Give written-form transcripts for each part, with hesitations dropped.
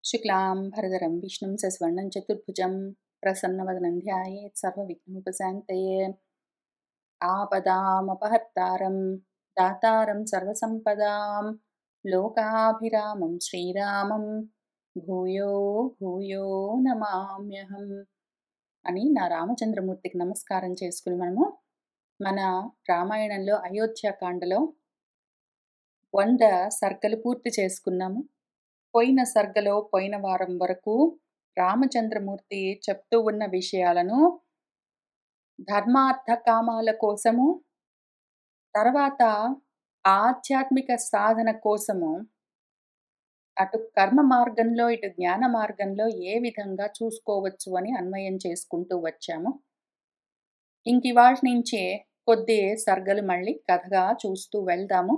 शुक्लाम्बरधरं विष्णुं सस्वर्णं चतुर्भुजं प्रसन्नवदनं ध्यायेत् सर्वविघ्नोपशान्तये। आपदामपहर्तारं दातारं सर्वसम्पदां लोकाभिरामं श्रीरामं భూయో భూయో నమామ్యహం అని నా రామచంద్రమూర్తికి నమస్కారం చేసుకుని మనము మన రామాయణంలో అయోధ్యాకాండలో 100 సర్గలు పూర్తి చేసుకున్నాము. పోయిన సర్గలో పోయిన వారం వరకు రామచంద్రమూర్తి చెప్తూ ఉన్న విషయాలను ధర్మార్థ కామాల కోసము, తర్వాత ఆధ్యాత్మిక సాధన కోసము, అటు కర్మ మార్గంలో ఇటు జ్ఞాన మార్గంలో ఏ విధంగా చూసుకోవచ్చు అని అన్వయం చేసుకుంటూ వచ్చాము. ఇవాళ నుంచే కొద్ది సర్గలు మళ్ళీ కథగా చూస్తూ వెళ్దాము.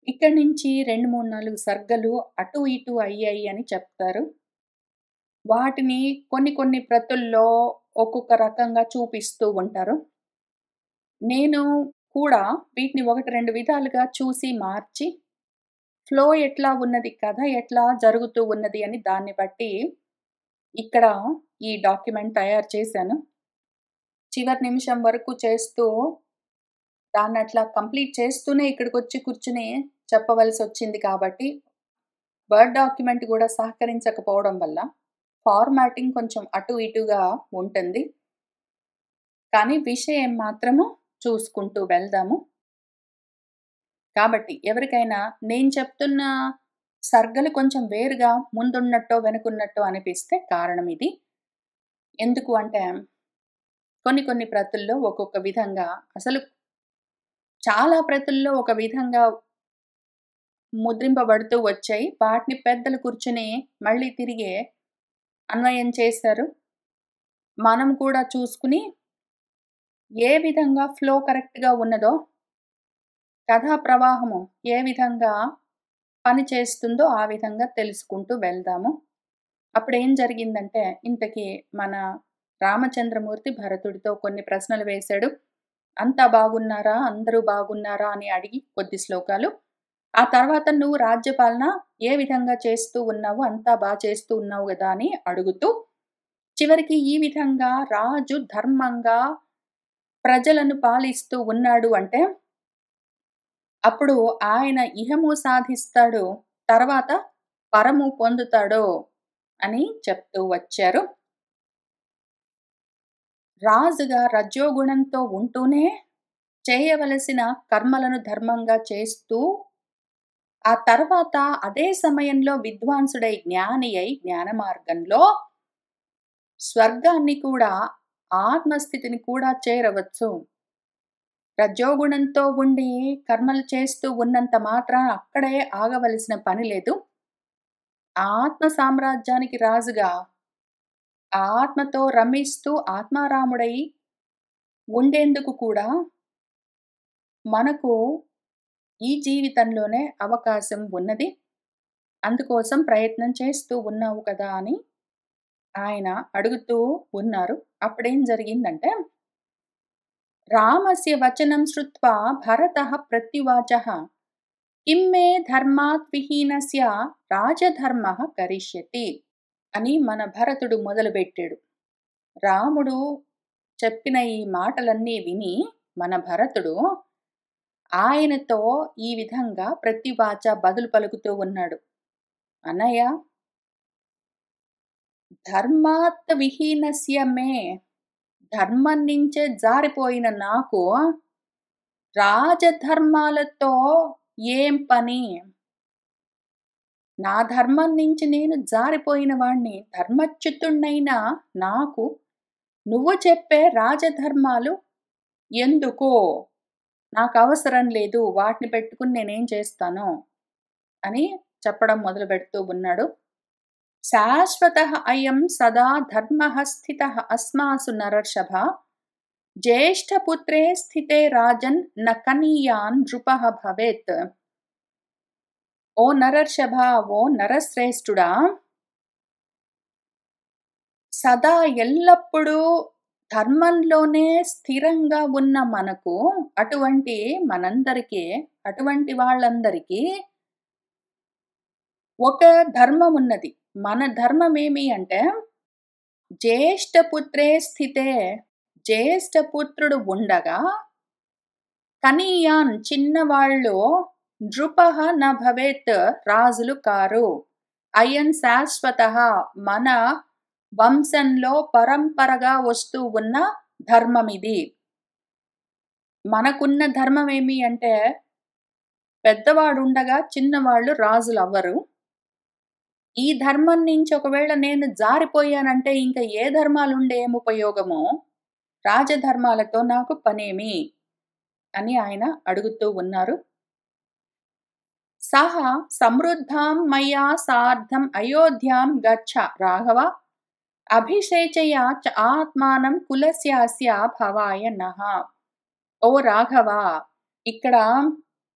ఇక్కడి నుంచి 2-3-4 సర్గలు అటు ఇటు అయ్యాయి అని చెప్తారు. వాటిని కొన్ని ప్రతుల్లో ఒక్కొక్క రకంగా చూపిస్తూ ఉంటారు. నేను కూడా వీటిని 1-2 విధాలుగా చూసి మార్చి ఫ్లో ఎట్లా ఉన్నది, కథ ఎట్లా జరుగుతూ ఉన్నది అని దాన్ని బట్టి ఇక్కడ ఈ డాక్యుమెంట్ తయారు చేశాను. చివరి నిమిషం వరకు చేస్తూ దాన్ని అట్లా కంప్లీట్ చేస్తూనే ఇక్కడికి వచ్చి కూర్చుని చెప్పవలసి వచ్చింది. కాబట్టి వర్డ్ డాక్యుమెంట్ కూడా సహకరించకపోవడం వల్ల ఫార్మాటింగ్ కొంచెం అటు ఇటుగా ఉంటుంది. కానీ విషయం మాత్రము చూసుకుంటూ వెళ్దాము. కాబట్టి ఎవరికైనా నేను చెప్తున్న సర్గలు కొంచెం వేరుగా ముందున్నట్టో వెనుకున్నట్టో అనిపిస్తే కారణం ఇది. ఎందుకు అంటే కొన్ని ప్రతుల్లో ఒక్కొక్క విధంగా, అసలు చాలా ప్రతుల్లో ఒక విధంగా ముద్రింపబడుతూ వచ్చాయి. వాటిని పెద్దలు కూర్చుని మళ్ళీ తిరిగి అన్వయం చేశారు. మనం కూడా చూసుకుని ఏ విధంగా ఫ్లో కరెక్ట్గా ఉన్నదో, కథా ప్రవాహము ఏ విధంగా పనిచేస్తుందో ఆ విధంగా తెలుసుకుంటూ వెళ్దాము. అప్పుడు ఏం జరిగిందంటే, ఇంతకీ మన రామచంద్రమూర్తి భరతుడితో కొన్ని ప్రశ్నలు వేశాడు. అంతా బాగున్నారా, అందరూ బాగున్నారా అని అడిగి కొద్ది శ్లోకాలు, ఆ తర్వాత నువ్వు రాజ్యపాలన ఏ విధంగా చేస్తూ ఉన్నావు, అంతా బాగా చేస్తూ ఉన్నావు కదా అని అడుగుతూ, చివరికి ఈ విధంగా రాజు ధర్మంగా ప్రజలను పాలిస్తూ ఉన్నాడు అంటే అప్పుడు ఆయన ఇహము సాధిస్తాడు, తర్వాత పరము పొందుతాడు అని చెప్తూ వచ్చారు. రాజుగా రజోగుణంతో ఉంటూనే చేయవలసిన కర్మలను ధర్మంగా చేస్తూ, ఆ తర్వాత అదే సమయంలో విద్వాంసుడై జ్ఞాని అయి జ్ఞాన మార్గంలో స్వర్గాన్ని కూడా, ఆత్మస్థితిని కూడా చేరవచ్చు. రజోగుణంతో ఉండి కర్మలు చేస్తూ ఉన్నంత మాత్రాన అక్కడే ఆగవలసిన పని లేదు. ఆత్మ సామ్రాజ్యానికి రాజుగా ఆత్మతో రమిస్తూ ఆత్మారాముడై ఉండేందుకు కూడా మనకు ఈ జీవితంలోనే అవకాశం ఉన్నది. అందుకోసం ప్రయత్నం చేస్తూ ఉన్నావు కదా అని ఆయన అడుగుతూ ఉన్నారు. అప్పుడేం జరిగిందంటే, రామస్య వచనం శ్రుత్వా భరతః ప్రత్యువాచః కిం మే ధర్మాత్ విహీనస్య రాజధర్మః కరిష్యతి అని మన భరతుడు మొదలుపెట్టాడు. రాముడు చెప్పిన ఈ మాటలన్నీ విని మన భరతుడు ఆయనతో ఈ విధంగా ప్రత్యువాచ బదులు పలుకుతూ ఉన్నాడు. అన్నయ్య, ధర్మాత్ విహీనస్య మే, ధర్మం నుంచే జారిపోయిన నాకు రాజధర్మాలతో ఏం పని? నా ధర్మం నుంచి నేను జారిపోయిన వాణ్ణి, ధర్మచ్యుతుణ్ణైనా నాకు నువ్వు చెప్పే రాజధర్మాలు ఎందుకో, నాకు అవసరం లేదు, వాటిని పెట్టుకుని నేనేం చేస్తాను అని చెప్పడం మొదలు పెడుతూ ఉన్నాడు. శాశ్వతః అయం సదా ధర్మః స్థితః అస్మాసు నరర్షభ, జ్యేష్ఠపుత్రే స్థితే రాజన్ న కనీయాన్ నృపః భవేత్. ఓ నరర్షభ, ఓ నరశ్రేష్ఠుడా, సదా ఎల్లప్పుడూ ధర్మంలోనే స్థిరంగా ఉన్న మనకు, అటువంటి వాళ్ళందరికీ ఒక ధర్మం ఉన్నది. మన ధర్మమేమి అంటే జ్యేష్ఠపుత్రే స్థితే, జ్యేష్ఠపుత్రుడు ఉండగా కనీయాన్ చిన్నవాళ్ళు నృపః న భవేత్ రాజులు కారు. అయన్ శాశ్వతః మన వంశంలో పరంపరగా వస్తూ ఉన్న ధర్మమిది. మనకున్న ధర్మం ఏమి అంటే పెద్దవాడుండగా చిన్నవాళ్ళు రాజులవ్వరు. ఈ ధర్మం నుంచి ఒకవేళ నేను జారిపోయానంటే ఇంక ఏ ధర్మాలుండి ఏం ఉపయోగమో? రాజధర్మాలతో నాకు పనేమి? అని ఆయన అడుగుతూ ఉన్నారు. సహ సమృద్ధాం మయా సార్ధం అయోధ్యాం గచ్చ రాఘవ అభిషేచయ చ ఆత్మానం కులస్యాస్య భవాయ నః. ఓ రాఘవ, ఇక్కడ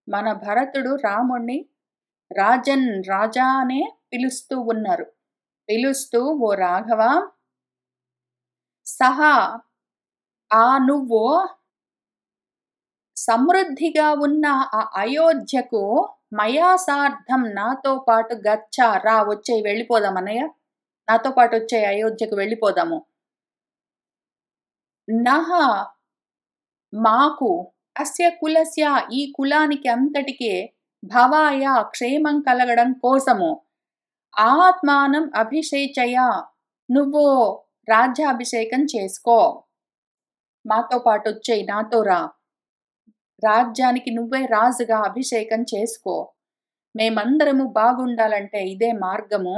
మన భరతుడు రాముణ్ణి రాజన్ రాజా అనే పిలుస్తూ ఉన్నారు. పిలుస్తూ ఓ రాఘవ, సహా నువ్వు సమృద్ధిగా ఉన్న ఆ అయోధ్యకు మయా సార్ధం నాతో పాటు గచ్చ రా, వచ్చే వెళ్ళిపోదాం అన్నయ్య, నాతో పాటు వచ్చే అయోధ్యకు వెళ్ళిపోదాము. నహ మాకు అస్య కులస్య ఈ కులానికి అంతటికే భవాయ క్షేమం కలగడం కోసము ఆత్మానం అభిషేచయ నువ్వు రాజ్యాభిషేకం చేసుకో, మాతో పాటు వచ్చేయి, నాతో రా, రాజ్యానికి నువ్వే రాజుగా అభిషేకం చేసుకో, మేమందరము బాగుండాలంటే ఇదే మార్గము,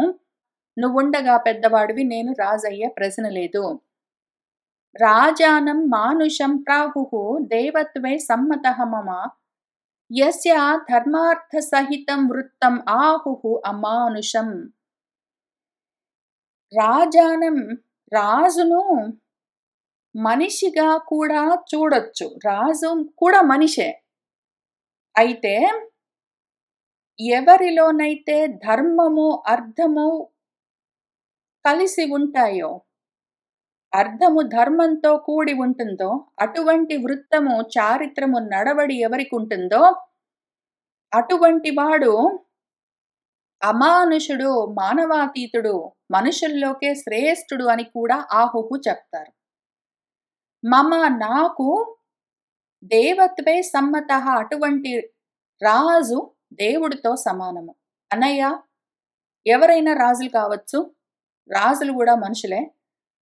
నువ్వుండగా పెద్దవాడివి, నేను రాజయ్యే ప్రశ్న లేదు. రాజానం మానుషం ప్రాహుః దేవత్వే సమ్మతః మమ యస్య ధర్మార్థ సహితం వృత్తం ఆహుః అమానుషం. రాజానం రాజును మనిషిగా కూడా చూడొచ్చు, రాజు కూడా మనిషే. అయితే ఎవరిలోనైతే ధర్మము అర్థము కలిసి ఉంటాయో, అర్థము ధర్మంతో కూడి ఉంటుందో, అటువంటి వృత్తము చారిత్రము నడవడి ఎవరికి ఉంటుందో అటువంటి వాడు అమానుషుడు, మానవాతీతుడు, మనుషుల్లోకే శ్రేష్ఠుడు అని కూడా ఆహుహు చెప్తారు. మమ నాకు దేవత్వే సమ్మతః అటువంటి రాజు దేవుడితో సమానము. అన్నయ్య, ఎవరైనా రాజులు కావచ్చు, రాజులు కూడా మనుషులే.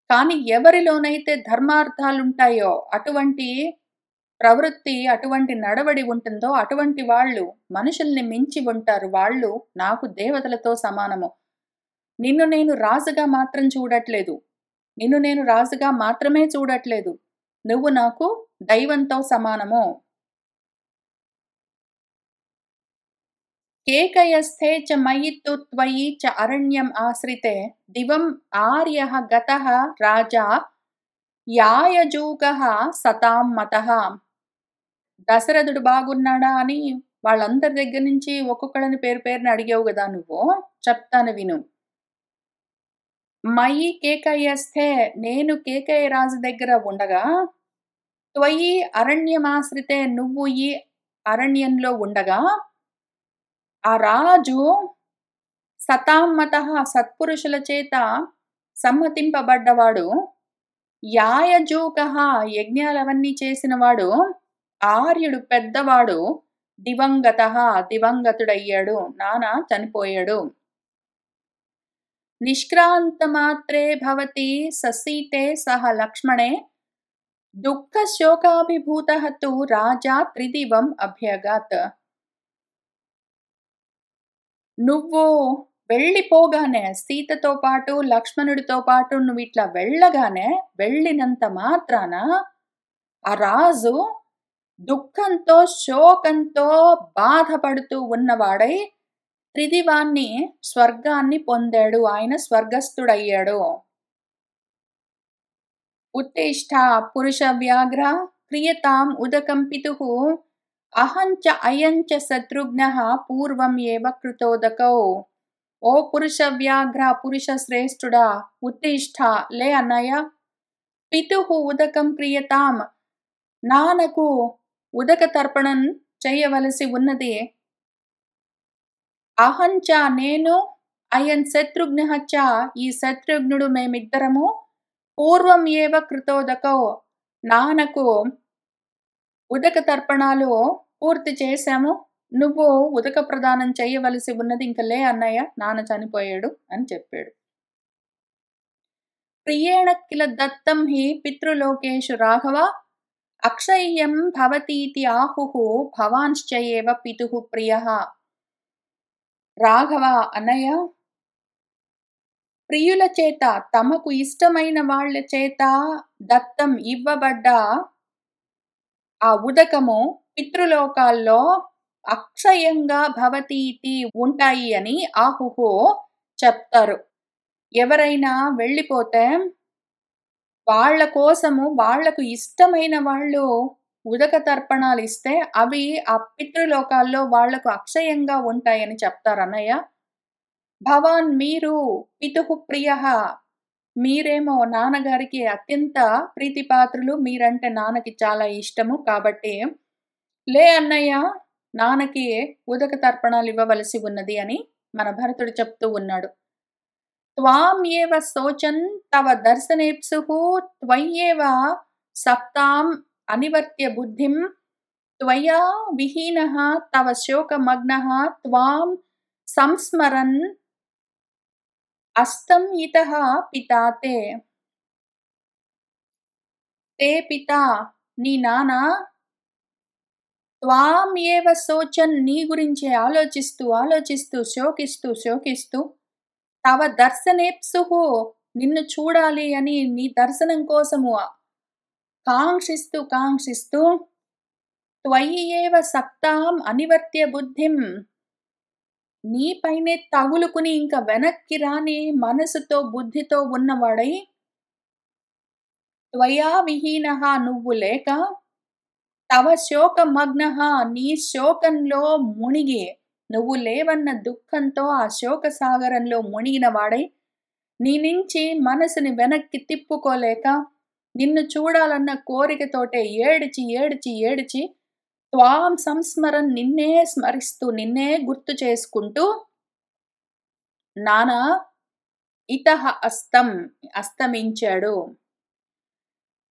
కానీ ఎవరిలోనైతే ధర్మార్థాలుంటాయో, అటువంటి ప్రవృత్తి, అటువంటి నడవడి ఉంటుందో అటువంటి వాళ్ళు మనుషుల్ని మించి ఉంటారు. వాళ్ళు నాకు దేవతలతో సమానము. నిన్ను నేను రాజుగా మాత్రం చూడట్లేదు, నిన్ను నేను రాజుగా మాత్రమే చూడట్లేదు, నువ్వు నాకు దైవంతో సమానము. కేకయస్థే చ మయి తు త్వయి చ అరణ్యం ఆశ్రితే దివం ఆర్యః గతః రాజా యాయజూకః సతాం మతః. దశరథుడు బాగున్నాడా అని వాళ్ళందరి దగ్గర నుంచి ఒక్కొక్కళ్ళని పేరు పేరుని అడిగావు కదా నువ్వు, చెప్తాను విను. మయి కేకయస్థే నేను కేకయ రాజు దగ్గర ఉండగా, త్వయి అరణ్యమాశ్రితే నువ్వు ఈ అరణ్యంలో ఉండగా, ఆ రాజు సతామ్మతః సత్పురుషుల చేత సమ్మతింపబడ్డవాడు, యాయజూకః యజ్ఞాలవన్నీ చేసినవాడు, ఆర్యుడు పెద్దవాడు, దివంగతః దివంగతుడయ్యాడు, నానా చనిపోయాడు. నిష్క్రాంతమాత్రే భవతి ససీతే సహ లక్ష్మణే దుఃఖ శోకాభిభూతః తు రాజా త్రిదివం అభ్యగాత్. నువ్వు వెళ్ళిపోగానే, సీతతో పాటు లక్ష్మణుడితో పాటు నువ్వు ఇట్లా వెళ్ళగానే, వెళ్ళినంత మాత్రాన ఆ రాజు దుఃఖంతో శోకంతో బాధపడుతూ ఉన్నవాడై త్రిదివాన్ని స్వర్గాన్ని పొందాడు, ఆయన స్వర్గస్థుడయ్యాడు. ఉత్తిష్ఠ పురుష వ్యాఘ్ర క్రియతాం ఉదకం పితుః అహంచ అయంచ శత్రుఘ్నః పూర్వం ఏవ కృతోదకౌ. ఓ పురుష వ్యాఘ్ర, పురుష శ్రేష్ఠుడా, ఉత్తిష్ఠ లే అన్నయ్య. పితుః ఉదకం క్రియతాం, నాన్నకు ఉదక తర్పణం చేయవలసి ఉన్నది. అహంచ నేను, అయం శత్రుఘ్నః చ, ఈ శత్రుఘ్నుడు మేమిద్దరము పూర్వం ఏవ కృతోదకో, నాన్నకు ఉదక తర్పణాలు పూర్తి చేశాము. నువ్వు ఉదక ప్రదానం చేయవలసి ఉన్నది. ఇంక లే అన్నయ్య, నాన్న చనిపోయాడు అని చెప్పాడు. ప్రియేణ కిల దత్తం హి పితృలోకేషు రాఘవ, అక్షయ్యం భవతీతి ఆహుః భవాంశ్చ ఏవ పితుః ప్రియః. రాఘవ అన్నయ్య, ప్రియుల చేత, తమకు ఇష్టమైన వాళ్ళ చేత దత్తం ఇవ్వబడ్డ ఆ ఉదకము పితృలోకాల్లో అక్షయంగా భవతీతి ఉంటాయి అని ఆహుహు చెప్తారు. ఎవరైనా వెళ్ళిపోతే వాళ్ళ కోసము వాళ్లకు ఇష్టమైన వాళ్ళు ఉదక తర్పణాలు ఇస్తే అవి ఆ పితృలోకాల్లో వాళ్లకు అక్షయంగా ఉంటాయని చెప్తారు అన్నయ్య. భవాన్ మీరు పితుః ప్రియః, మీరేమో నాన్నగారికి అత్యంత ప్రీతిపాత్రులు, మీరంటే నాన్నకి చాలా ఇష్టము. కాబట్టి లే అన్నయ్య, నాన్నకి ఉదక తర్పణాలు ఇవ్వవలసి ఉన్నది అని మన భరతుడు చెప్తూ ఉన్నాడు. త్వాం ఏవ శోచన్ తవ దర్శనేప్సుః త్వయ్యేవ సప్తాం అనివర్త్య బుద్ధిం, త్వయా విహీనః తవ శోకమగ్నః త్వాం సంస్మరన్ అస్తం ఇతః పితా తే. తే పితా, నీ నాన్న త్వాం ఏవ శోచన్, నీ గురించి ఆలోచిస్తూ ఆలోచిస్తూ శోకిస్తూ శోకిస్తూ, తవ దర్శనేప్సుః, నిన్ను చూడాలి అని నీ దర్శనం కోసము కాంక్షిస్తూ కాంక్షిస్తూ, త్వయి ఏవ సక్తాం అనివర్త్య బుద్ధిం, నీపైనే తగులుకుని ఇంకా వెనక్కి రాని మనసుతో బుద్ధితో ఉన్నవాడై, త్వయా విహీనః, నువ్వు లేక, తవ శోకమగ్నః, నీ శోకంలో మునిగి, నువ్వు లేవన్న దుఃఖంతో ఆ శోక సాగరంలో మునిగిన వాడై, నీ నుంచి మనసుని వెనక్కి తిప్పుకోలేక, నిన్ను చూడాలన్న కోరికతోటే ఏడిచి ఏడిచి ఏడిచి, త్వాం సంస్మరన్, నిన్నే స్మరిస్తూ నిన్నే గుర్తు చేసుకుంటూ, నానా ఇతః అస్తం, అస్తమించాడు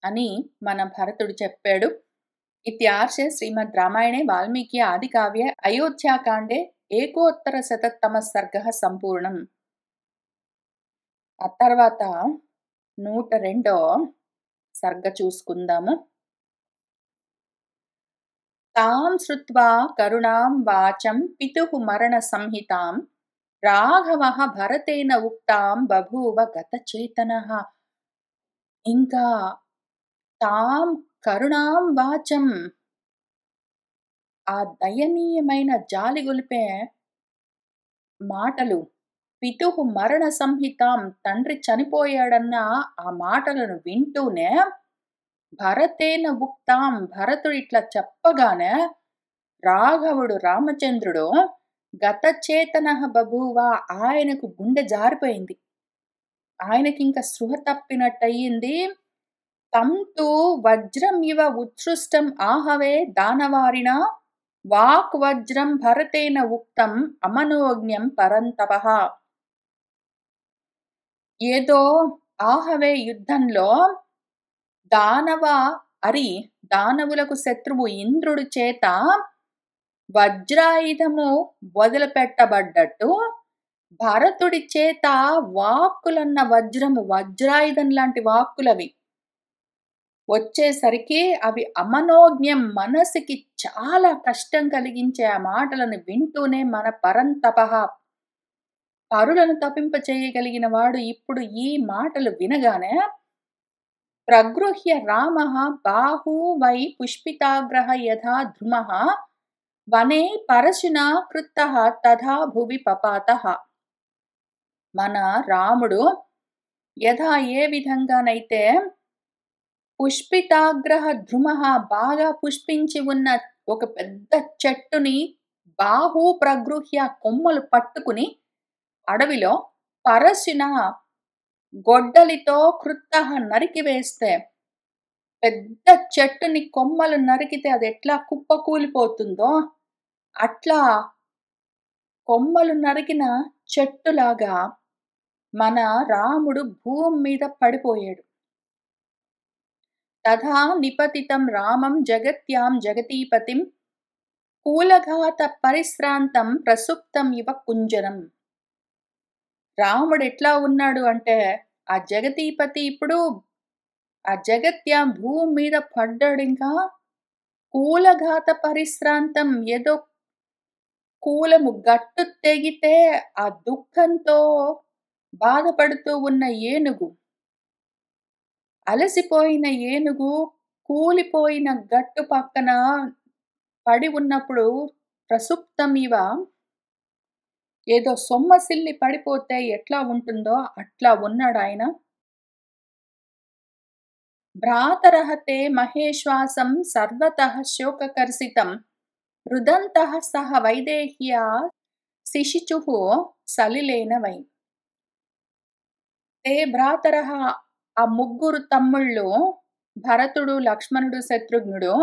అని మన భరతుడు చెప్పాడు. ఇత్యార్షే శ్రీమద్ రామాయణే వాల్మీకి ఆదికావ్యే అయోధ్యాకాండే ఏకోత్తరశతతమః సర్గః సంపూర్ణం. ఆ తర్వాత 102వ సర్గ చూసుకుందాము. తాం శ్రుత్వా కరుణాం వాచం పితుః మరణ సంహితాం, రాఘవః భరతేన ఉక్తాం బభూవ గతచేతనః. ఇంకా తాం కరుణాం వాచం, ఆ దయనీయమైన జాలిగొలిపే మాటలు, పితుః మరణ సంహితాం, తండ్రి చనిపోయాడన్న ఆ మాటలను వింటూనే, భరతేన ఉక్తాం, భరతుడు ఇట్లా చెప్పగానే రాఘవుడు రామచంద్రుడు గతచేతనః బభూవ, ఆయనకు గుండె జారిపోయింది, ఆయనకి ఇంకా స్పృహ తప్పినట్టయింది. తం తు వజ్రం ఇవ ఉత్సృష్టం ఆహవే దానవారిణ, వాక్ వజ్రం భరతేన ఉక్తం అమనోజ్ఞం పరంతపః. ఏదో ఆహవే యుద్ధంలో దానవులకు శత్రువు ఇంద్రుడి చేత వజ్రాయుధము వదిలిపెట్టబడ్డట్టు, భరతుడి చేత వాక్కులన్న వజ్రము, వజ్రాయుధం లాంటి వాక్కులవి వచ్చేసరికి అవి అమనోజ్ఞం, మనసుకి చాలా కష్టం కలిగించే ఆ మాటలను వింటూనే మన పరంతపః, పరులను తపింప చేయగలిగిన వాడు ఇప్పుడు ఈ మాటలు వినగానే, ప్రగృహ్య రామః బాహూ వై పుష్పితాగ్రః యథా ధ్రుమః, వనే పరశునా కృత్తః తథా భువి పపాతః. మన రాముడు యథా ఏ విధంగానైతే పుష్పితాగ్రహ ధ్రుమః, బాగా పుష్పించి ఉన్న ఒక పెద్ద చెట్టుని బాహు ప్రగృహ్య, కొమ్మలు పట్టుకుని అడవిలో, పరశున గొడ్డలితో కృత్తః నరికివేస్తే, పెద్ద చెట్టుని కొమ్మలు నరికితే అది ఎట్లా కుప్పకూలిపోతుందో అట్లా కొమ్మలు నరికిన చెట్టులాగా మన రాముడు భూమి మీద పడిపోయాడు. తథా నిపతితం రామం జగత్యాం జగతీపతిం కూలఘాత పరిశ్రాంతం ప్రసుప్తం ఇవ కుంజరం. రాముడు ఎట్లా ఉన్నాడు అంటే ఆ జగతీపతి ఇప్పుడు ఆ జగత్యాం భూమి మీద పడ్డాడు. ఇంకా కూలఘాత పరిశ్రాంతం, ఏదో కూలము గట్టు తెగితే ఆ దుఃఖంతో బాధపడుతూ ఉన్న ఏనుగు, అలసిపోయిన ఏనుగు కూలిపోయిన గట్టు పక్కన పడి ఉన్నప్పుడు ప్రసుప్తం ఇవ, ఏదో సొమ్మసిల్లి పడిపోతే ఎట్లా ఉంటుందో అట్లా ఉన్నాడు ఆయన. భ్రాతరహతే మహేశ్వాసం సర్వతః శోకకర్షితం రుదంతః సహ వైదేహ్యా శిశిచుః సలిలేన వై. తే భ్రాతరః, ఆ ముగ్గురు తమ్ముళ్ళు భరతుడు, లక్ష్మణుడు, శత్రుఘ్నుడు,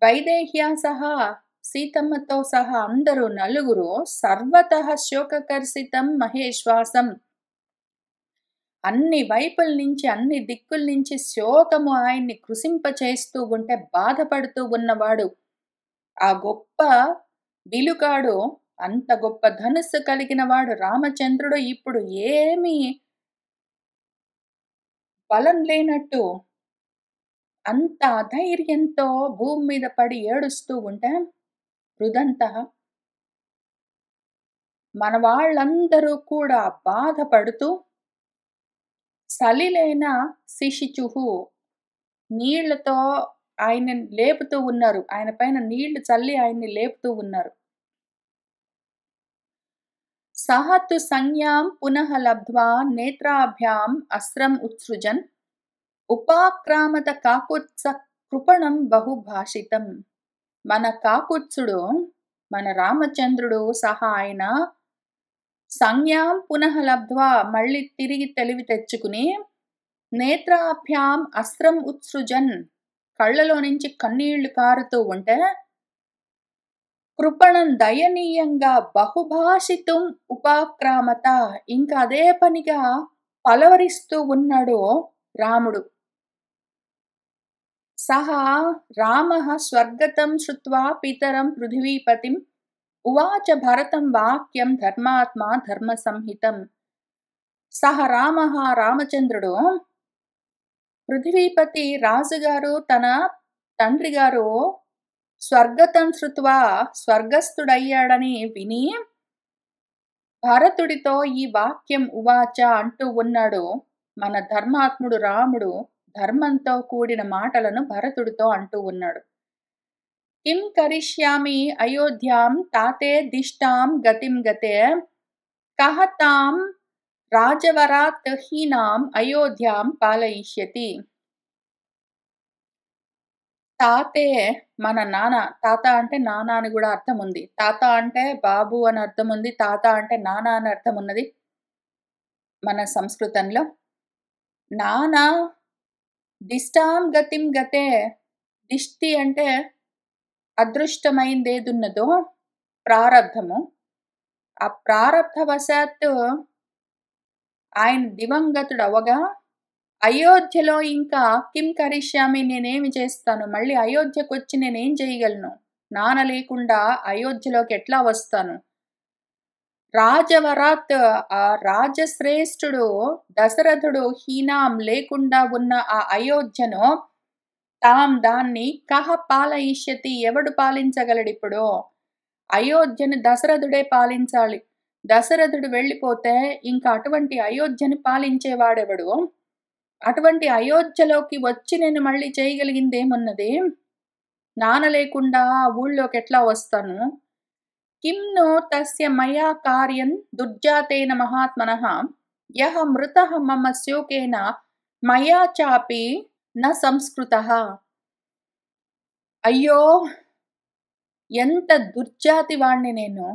వైదేహ్య సహా సీతమ్మతో సహా అందరూ నలుగురు సర్వతః శోకకర్షితం మహేశ్వాసం, అన్ని వైపుల నుంచి అన్ని దిక్కుల నుంచి శోకము ఆయన్ని కృశింపచేస్తూ ఉంటే బాధపడుతూ ఉన్నవాడు ఆ గొప్ప విలుకాడు, అంత గొప్ప ధనుస్సు కలిగిన వాడు రామచంద్రుడు ఇప్పుడు ఏమీ బలం లేనట్టు అంత అధైర్యంతో భూమి మీద పడి ఏడుస్తూ ఉంటే రుదంతః, మన వాళ్ళందరూ కూడా బాధపడుతూ సలిలేన శిశిచుః, నీళ్లతో ఆయన లేపుతూ ఉన్నారు, ఆయన పైన నీళ్లు చల్లి ఆయన్ని లేపుతూ ఉన్నారు. సహతు సంజ్ఞాం పునః లబ్ధ్వా నేత్రాభ్యాం అస్త్రం ఉత్సృజన్ ఉపాక్రామత కాకుత్స కృపణం బహుభాషితం. మన కాకుత్సుడు, మన రామచంద్రుడు సహా ఆయన సంజ్ఞాం పునః లబ్ధ్వా, మళ్ళీ తిరిగి తెలివి తెచ్చుకుని, నేత్రాభ్యాం అస్త్రం ఉత్సృజన్, కళ్ళలో నుంచి కన్నీళ్లు కారుతూ ఉంటే, కృపణం దయనీయంగా బహుభాషితం ఉపాక్రామత, ఇంకా అదే పనిగా పలవరిస్తూ ఉన్నాడు రాముడు. సహా రామః స్వర్గతం శ్రుత్వా పితరం పృథివీపతిం ఉవాచ భరతం వాక్యం ధర్మాత్మా ధర్మ సంహితం. సహ రామః, రామచంద్రుడు పృథివీపతి రాజుగారు, తన తండ్రి గారు స్వర్గతం శ్రుత్వా, స్వర్గస్థుడయ్యాడని విని భరతుడితో ఈ వాక్యం ఉవాచ అంటూ ఉన్నాడు. మన ధర్మాత్ముడు రాముడు ధర్మంతో కూడిన మాటలను భరతుడితో అంటూ ఉన్నాడు. కిం కరిష్యామి అయోధ్యాం తాతే దిష్టాం గతిం గతే కహ తాం రాజవరాత్ హీనాం అయోధ్యాం పాలయిష్యతి. తాతే మన నాన్న, తాత అంటే నాన్న అని కూడా అర్థం ఉంది. తాత అంటే బాబు అని అర్థం ఉంది, తాత అంటే నాన్న అని అర్థం ఉన్నది మన సంస్కృతంలో. నాన్న దిష్టాం గతిం గతే, దిష్టి అంటే అదృష్టమైందేదున్నదో ప్రారబ్ధము, ఆ ప్రారబ్ధవశాత్తు ఆయన దివంగతుడు అవగా అయోధ్యలో ఇంకా కిం కరిష్యామి, నేనేమి చేస్తాను, మళ్ళీ అయోధ్యకు వచ్చి నేనేం చేయగలను, నాన్న లేకుండా అయోధ్యలోకి ఎట్లా వస్తాను. రాజవరాత్, ఆ రాజశ్రేష్ఠుడు దశరథుడు హీనాం లేకుండా ఉన్న ఆ అయోధ్యను, తాం దాన్ని కహ పాలయిష్యతి, ఎవడు పాలించగలడిప్పుడు, అయోధ్యను దశరథుడే పాలించాలి. దశరథుడు వెళ్ళిపోతే ఇంకా అటువంటి అయోధ్యను పాలించేవాడెవడు, అటువంటి అయోధ్యలోకి వచ్చి నేను మళ్ళీ చేయగలిగిందేమున్నది, నాన్న లేకుండా ఆ ఊళ్ళోకి ఎట్లా వస్తాను. కిం నో తస్య మయా కార్యం దుర్జాతేన మహాత్మనః యః మృతః మమ శోకేన మయా చాపి న సంస్కృతః. అయ్యో, ఎంత దుర్జాతి వాణ్ణి నేను,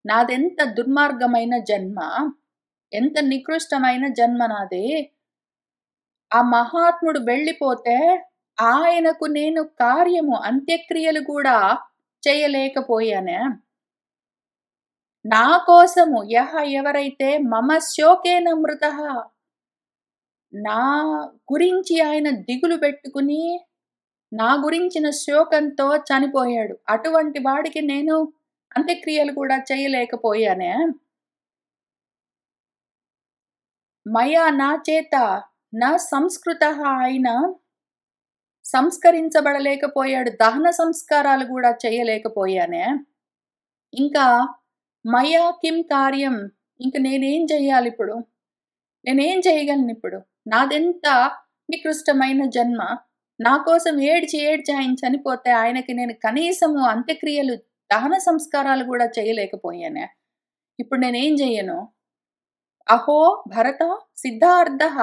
నాదెంత దుర్మార్గమైన జన్మ, ఎంత నికృష్టమైన జన్మ నాది. ఆ మహాత్ముడు వెళ్ళిపోతే ఆయనకు నేను కార్యము, అంత్యక్రియలు కూడా చేయలేకపోయానే. నా కోసము ఎవరైతే మమ శోకేన మృతః, నా గురించి ఆయన దిగులు పెట్టుకుని నా గురించిన శోకంతో చనిపోయాడు. అటువంటి వాడికి నేను అంత్యక్రియలు కూడా చేయలేకపోయానే. మయా నా చేత నా సంస్కృతః, ఆయన సంస్కరించబడలేకపోయాడు. దహన సంస్కారాలు కూడా చేయలేకపోయానే. ఇంకా మయా కిం కార్యం, ఇంక నేనేం చెయ్యాలిప్పుడు? నేనేం చేయగలనిప్పుడు? నాదెంత నికృష్టమైన జన్మ. నా కోసం ఏడ్చి ఆయన చనిపోతే ఆయనకి నేను కనీసము అంత్యక్రియలు, దహన సంస్కారాలు కూడా చేయలేకపోయానే. ఇప్పుడు నేనేం చెయ్యను? అహో భరత సిద్ధార్థః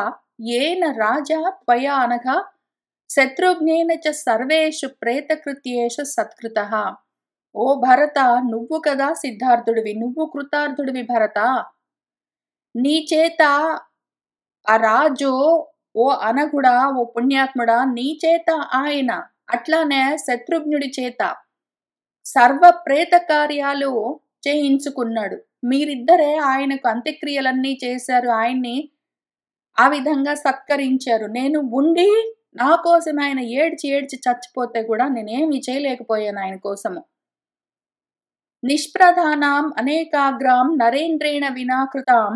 ఏన రాజా త్వయా అనగా శత్రుఘ్నేన చ సర్వేషు ప్రేతకృత్యేషు సత్కృతః. ఓ భరత, నువ్వు కదా సిద్ధార్థుడివి, నువ్వు కృతార్థుడివి భరత. నీ చేత ఆ రాజు, ఓ అనగుడా, ఓ పుణ్యాత్ముడా, నీ చేత ఆయన అట్లానే శత్రుఘ్నుడి చేత సర్వ ప్రేత కార్యాలు చేయించుకున్నాడు. మీరిద్దరే ఆయనకు అంత్యక్రియలన్నీ చేశారు, ఆయన్ని ఆ విధంగా సత్కరించారు. నేను ఉండి నా కోసం ఆయన ఏడ్చి చచ్చిపోతే కూడా నేనేమి చేయలేకపోయాను ఆయన కోసము. నిష్ప్రధానాం అనేకాగ్రాం నరేంద్రేణ వినాకృతాం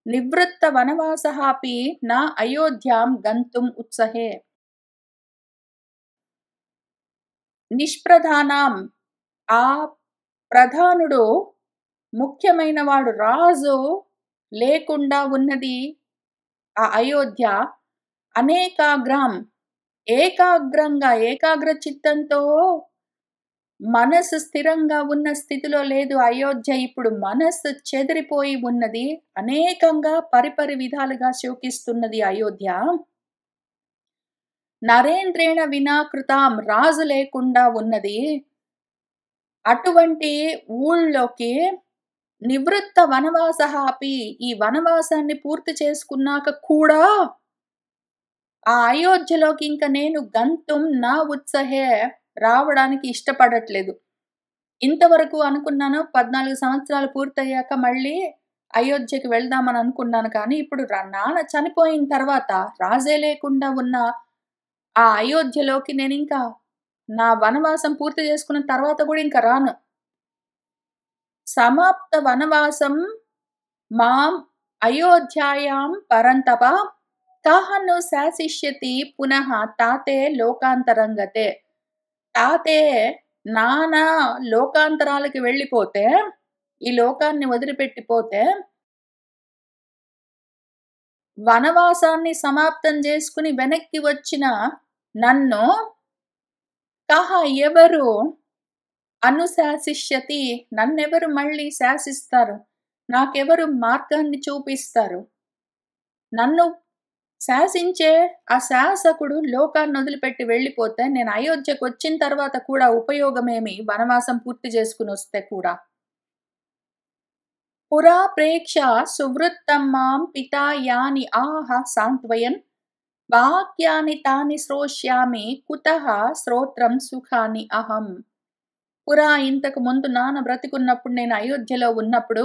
నివృత్త వనవాసహాపి నా అయోధ్యాం గంతుం ఉత్సహే. నిష్ప్రధానాం, ఆ ప్రధానుడు, ముఖ్యమైన వాడు, రాజు లేకుండా ఉన్నది ఆ అయోధ్య. అనేకాగ్రాం, ఏకాగ్రంగా, ఏకాగ్ర చిత్తంతో మనసు స్థిరంగా ఉన్న స్థితిలో లేదు అయోధ్య. ఇప్పుడు మనస్సు చెదిరిపోయి ఉన్నది, అనేకంగా పరిపరి విధాలుగా శోకిస్తున్నది అయోధ్య. నరేంద్రేణ వినాకృతాం, రాజు లేకుండా ఉన్నది. అటువంటి ఊళ్ళోకి నివృత్త వనవాసహాపి, ఈ వనవాసాన్ని పూర్తి చేసుకున్నాక కూడా ఆ అయోధ్యలోకి ఇంక నేను గంతుం నా ఉత్సహే, రావడానికి ఇష్టపడట్లేదు. ఇంతవరకు అనుకున్నాను 14 సంవత్సరాలు పూర్తయ్యాక మళ్ళీ అయోధ్యకి వెళ్దామని అనుకున్నాను. కానీ ఇప్పుడు నాన్న చనిపోయిన తర్వాత, రాజే లేకుండా ఉన్న ఆ అయోధ్యలోకి నేను ఇంకా నా వనవాసం పూర్తి చేసుకున్న తర్వాత కూడా ఇంకా రాను. సమాప్త వనవాసం మాం అయోధ్యాయాం పరంతప కహను శాసిష్యతి పునః తాతే లోకాంతరంగతే. తాతే నానా లోకాంతరాలకి వెళ్ళిపోతే, ఈ లోకాన్ని వదిలిపెట్టిపోతే, వనవాసాన్ని సమాప్తం చేసుకుని వెనక్కి వచ్చిన నన్ను కహ, ఎవరు అనుశాసిష్యతి, నన్నెవరు మళ్ళీ శాసిస్తారు, నాకెవరు మార్గాన్ని చూపిస్తారు? నన్ను శాసించే ఆ శాసకుడు లోకాన్ని వదిలిపెట్టి వెళ్ళిపోతే నేను అయోధ్యకు వచ్చిన తర్వాత కూడా ఉపయోగమేమి, వనవాసం పూర్తి చేసుకుని వస్తే కూడా? పురా ప్రేక్ష సువృత్తం మాం పితా యాని ఆహ సాంత్వయన్ వాక్యాని తాని శ్రోష్యామి కుతః శ్రోత్రం సుఖాని అహం. పురా, ఇంతకు ముందు నాన్న బ్రతికున్నప్పుడు, నేను అయోధ్యలో ఉన్నప్పుడు,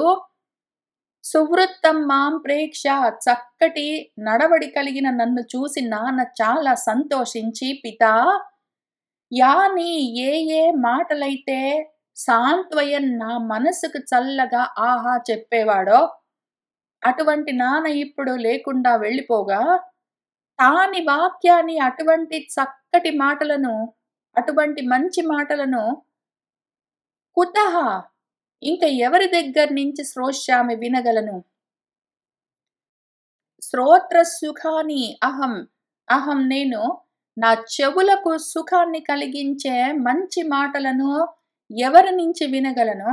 సువృత్తం మాం ప్రేక్ష, చక్కటి నడవడి కలిగిన నన్ను చూసి నాన్న చాలా సంతోషించి, పితా యాని, ఏ మాటలైతే సాంత్వయన్, నా మనసుకు చల్లగా ఆహా చెప్పేవాడో, అటువంటి నాన్న ఇప్పుడు లేకుండా వెళ్ళిపోగా, తాని వాక్యాన్ని, అటువంటి చక్కటి మాటలను, అటువంటి మంచి మాటలను, కుతః, ఇంక ఎవరి దగ్గర నుంచి శ్రోష్యామి వినగలను? శ్రోత్ర సుఖాని అహం, అహం నేను నా చెవులకు సుఖాన్ని కలిగించే మంచి మాటలను ఎవరి నుంచి వినగలను?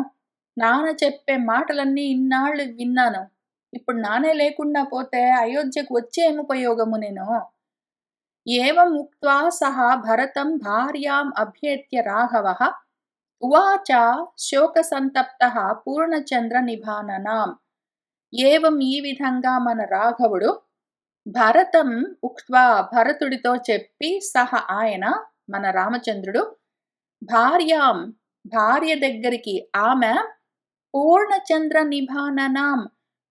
నాన్న చెప్పే మాటలన్నీ ఇన్నాళ్ళు విన్నాను, ఇప్పుడు నానే లేకుండా పోతే అయోధ్యకు వచ్చేం ఉపయోగము నేను? ఏవం ఉక్త్వా సహ భరతం భార్యాం అభ్యేత్య రాఘవః ఉవాచ శోక సంతప్తః పూర్ణచంద్ర నిభాననాం. ఏవం, ఈ విధంగా మన రాఘవుడు భరతం ఉక్త్వా, భరతుడితో చెప్పి, సహ ఆయన, మన రామచంద్రుడు, భార్యాం, భార్య దగ్గరికి, ఆమె పూర్ణచంద్ర నిభాననాం,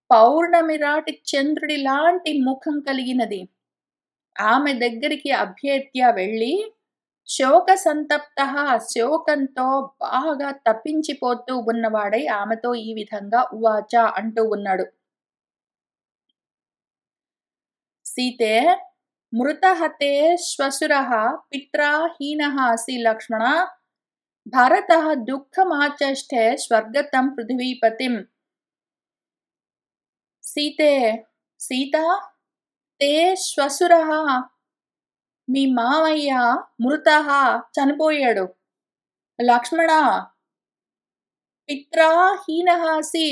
పౌర్ణమి రాటి చంద్రుడి లాంటి ముఖం కలిగినది. ఆమె దగ్గరికి అభ్యేత్య వెళ్ళి శోక సంతప్త, శోకంతో బాగా తప్పించిపోతూ ఉన్నవాడై ఆమెతో ఈ విధంగా ఉవాచ అంటూ ఉన్నాడు. సీతే మృతహతే శ్వశురః పిత్రా హీనః అసి లక్ష్మణ, భరతః దుఃఖమాచష్టే స్వర్గతం పృథివీపతిం. సీతే, సీత, తే శ్వశురః, మీ మామయ్య మృతః చనిపోయాడు. లక్ష్మణ, పిత్రా హీనః అసి,